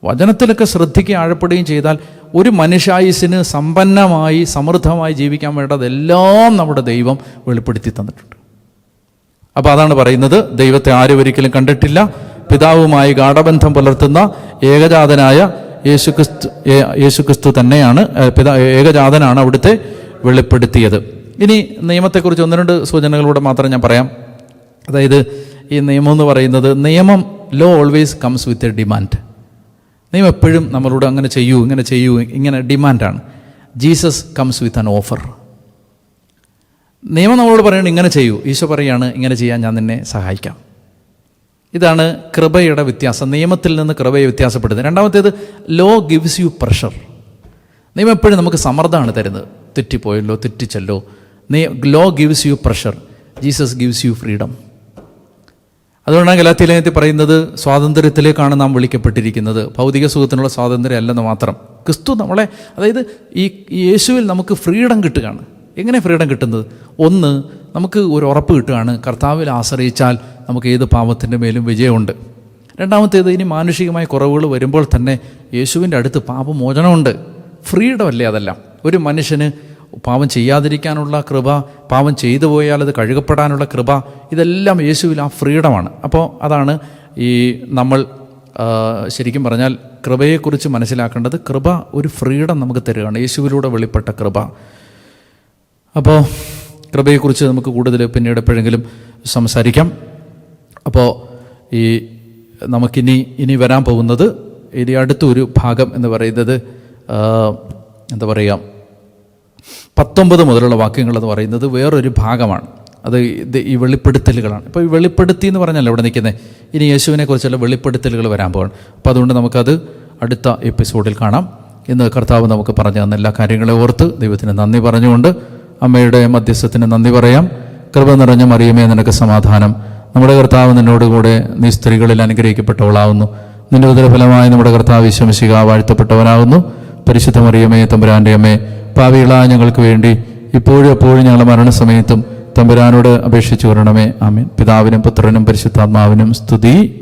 വചനത്തിലൊക്കെ ശ്രദ്ധിക്കുകയും ആഴപ്പെടുകയും ചെയ്താൽ ഒരു മനുഷ്യായുസ്സിന് സമ്പന്നമായി സമൃദ്ധമായി ജീവിക്കാൻ വേണ്ടതെല്ലാം നമ്മുടെ ദൈവം വെളിപ്പെടുത്തി തന്നിട്ടുണ്ട്. അപ്പോൾ അതാണ് പറയുന്നത്, ദൈവത്തെ ആരും ഒരിക്കലും കണ്ടിട്ടില്ല, പിതാവുമായി ഗാഢബന്ധം പുലർത്തുന്ന ഏകജാതനായ യേശുക്രിസ്തു തന്നെയാണ്, ഏകജാതനാണ് അവിടുത്തെ വെളിപ്പെടുത്തിയത്. ഇനി നിയമത്തെക്കുറിച്ച് 1-2 സൂചനകളിലൂടെ മാത്രം ഞാൻ പറയാം. അതായത് ഈ നിയമം എന്ന് പറയുന്നത്, law always comes with a demand. നിയമം എപ്പോഴും നമ്മളോട് അങ്ങനെ ചെയ്യൂ, ഇങ്ങനെ ഡിമാൻഡാണ്. Jesus comes with an offer. നിയമം നമ്മളോട് പറയുന്നത് ഇങ്ങനെ ചെയ്യൂ, ഈശോ പറയുകയാണ് ഇങ്ങനെ ചെയ്യാൻ ഞാൻ നിന്നെ സഹായിക്കാം. ഇതാണ് കൃപയുടെ വ്യത്യാസം. നിയമത്തിൽ നിന്ന് കൃപയെ വ്യത്യാസപ്പെടുന്നത്. രണ്ടാമത്തേത്, ലോ ഗിവ്സ് യു പ്രഷർ. നിയമം എപ്പോഴും നമുക്ക് സമ്മർദ്ദമാണ് തരുന്നത്. തെറ്റിപ്പോയല്ലോ, തെറ്റിച്ചല്ലോ. Law gives you pressure. Jesus gives you freedom. അതുകൊണ്ടാണ് ഗലാത്യ ലേഖനത്തിൽ പറയുന്നത് സ്വാതന്ത്ര്യത്തിലേക്കാണ് നാം വിളിക്കപ്പെട്ടിരിക്കുന്നത്. ഭൗതിക സുഖത്തിനുള്ള സ്വാതന്ത്ര്യം അല്ലെന്ന് മാത്രം. ക്രിസ്തു നമ്മളെ, അതായത് ഈ യേശുവിൽ നമുക്ക് ഫ്രീഡം കിട്ടുകയാണ്. എങ്ങനെ ഫ്രീഡം കിട്ടുന്നത്? ഒന്ന്, നമുക്ക് ഒരു ഉറപ്പ് കിട്ടുകയാണ്, കർത്താവിൽ ആശ്രയിച്ചാൽ നമുക്ക് ഏത് പാപത്തിൻ്റെ മേലും വിജയമുണ്ട്. രണ്ടാമത്തേത്, ഇനി മാനുഷികമായ കുറവുകൾ വരുമ്പോൾ തന്നെ യേശുവിൻ്റെ അടുത്ത് പാപമോചനമുണ്ട്. ഫ്രീഡം അല്ലേ അതെല്ലാം. ഒരു മനുഷ്യന് പാപം ചെയ്യാതിരിക്കാനുള്ള കൃപ, പാപം ചെയ്തു പോയാൽ അത് കഴുകപ്പെടാനുള്ള കൃപ, ഇതെല്ലാം യേശുവിൽ ആ ഫ്രീഡമാണ്. അപ്പോൾ അതാണ് ഈ നമ്മൾ ശരിക്കും പറഞ്ഞാൽ കൃപയെക്കുറിച്ച് മനസ്സിലാക്കേണ്ടത്. കൃപ ഒരു ഫ്രീഡം നമുക്ക് തരികയാണ്, യേശുവിലൂടെ വെളിപ്പെട്ട കൃപ. അപ്പോൾ കൃപയെക്കുറിച്ച് നമുക്ക് കൂടുതൽ പിന്നീട് എപ്പോഴെങ്കിലും സംസാരിക്കാം. അപ്പോൾ ഈ നമുക്കിനി വരാൻ പോകുന്നത്, ഇനി അടുത്തൊരു ഭാഗം എന്ന് പറയുന്നത് എന്താ പറയുക, 19 മുതലുള്ള വാക്യങ്ങളെന്ന് പറയുന്നത് വേറൊരു ഭാഗമാണ്. അത് ഈ വെളിപ്പെടുത്തലുകളാണ്. ഇപ്പോൾ ഈ വെളിപ്പെടുത്തി എന്ന് പറഞ്ഞല്ലോ ഇവിടെ നിൽക്കുന്നത്. ഇനി യേശുവിനെക്കുറിച്ചുള്ള വെളിപ്പെടുത്തലുകൾ വരാൻ പോകണം. അപ്പോൾ അതുകൊണ്ട് നമുക്കത് അടുത്ത എപ്പിസോഡിൽ കാണാം. ഇന്ന് കർത്താവ് നമുക്ക് പറഞ്ഞു തന്ന എല്ലാ കാര്യങ്ങളെ ഓർത്ത് ദൈവത്തിന് നന്ദി പറഞ്ഞുകൊണ്ട് അമ്മയുടെ മധ്യസ്ഥത്തിന് നന്ദി പറയാം. കൃപ നിറഞ്ഞ മറിയമേ, നിനക്ക് സമാധാനം. നമ്മുടെ കർത്താവ് നിന്നോടുകൂടെ, നീ സ്ത്രീകളിൽ അനുഗ്രഹിക്കപ്പെട്ടവളാവുന്നു. നിന്റെ ഉദരഫലമായി നമ്മുടെ കർത്താവ് ഈശോ മിശിഹാ വാഴ്ത്തപ്പെട്ടവനാകുന്നു. പരിശുദ്ധ മറിയമേ, തമ്പുരാൻ്റെ അമ്മേ, പാപികളായ ഞങ്ങൾക്ക് വേണ്ടി ഇപ്പോഴും എപ്പോഴും ഞങ്ങളുടെ മരണസമയത്തും തമ്പുരാനോട് അപേക്ഷിച്ചു വരണമേ. ആമേൻ. പിതാവിനും പുത്രനും പരിശുദ്ധാത്മാവിനും സ്തുതി.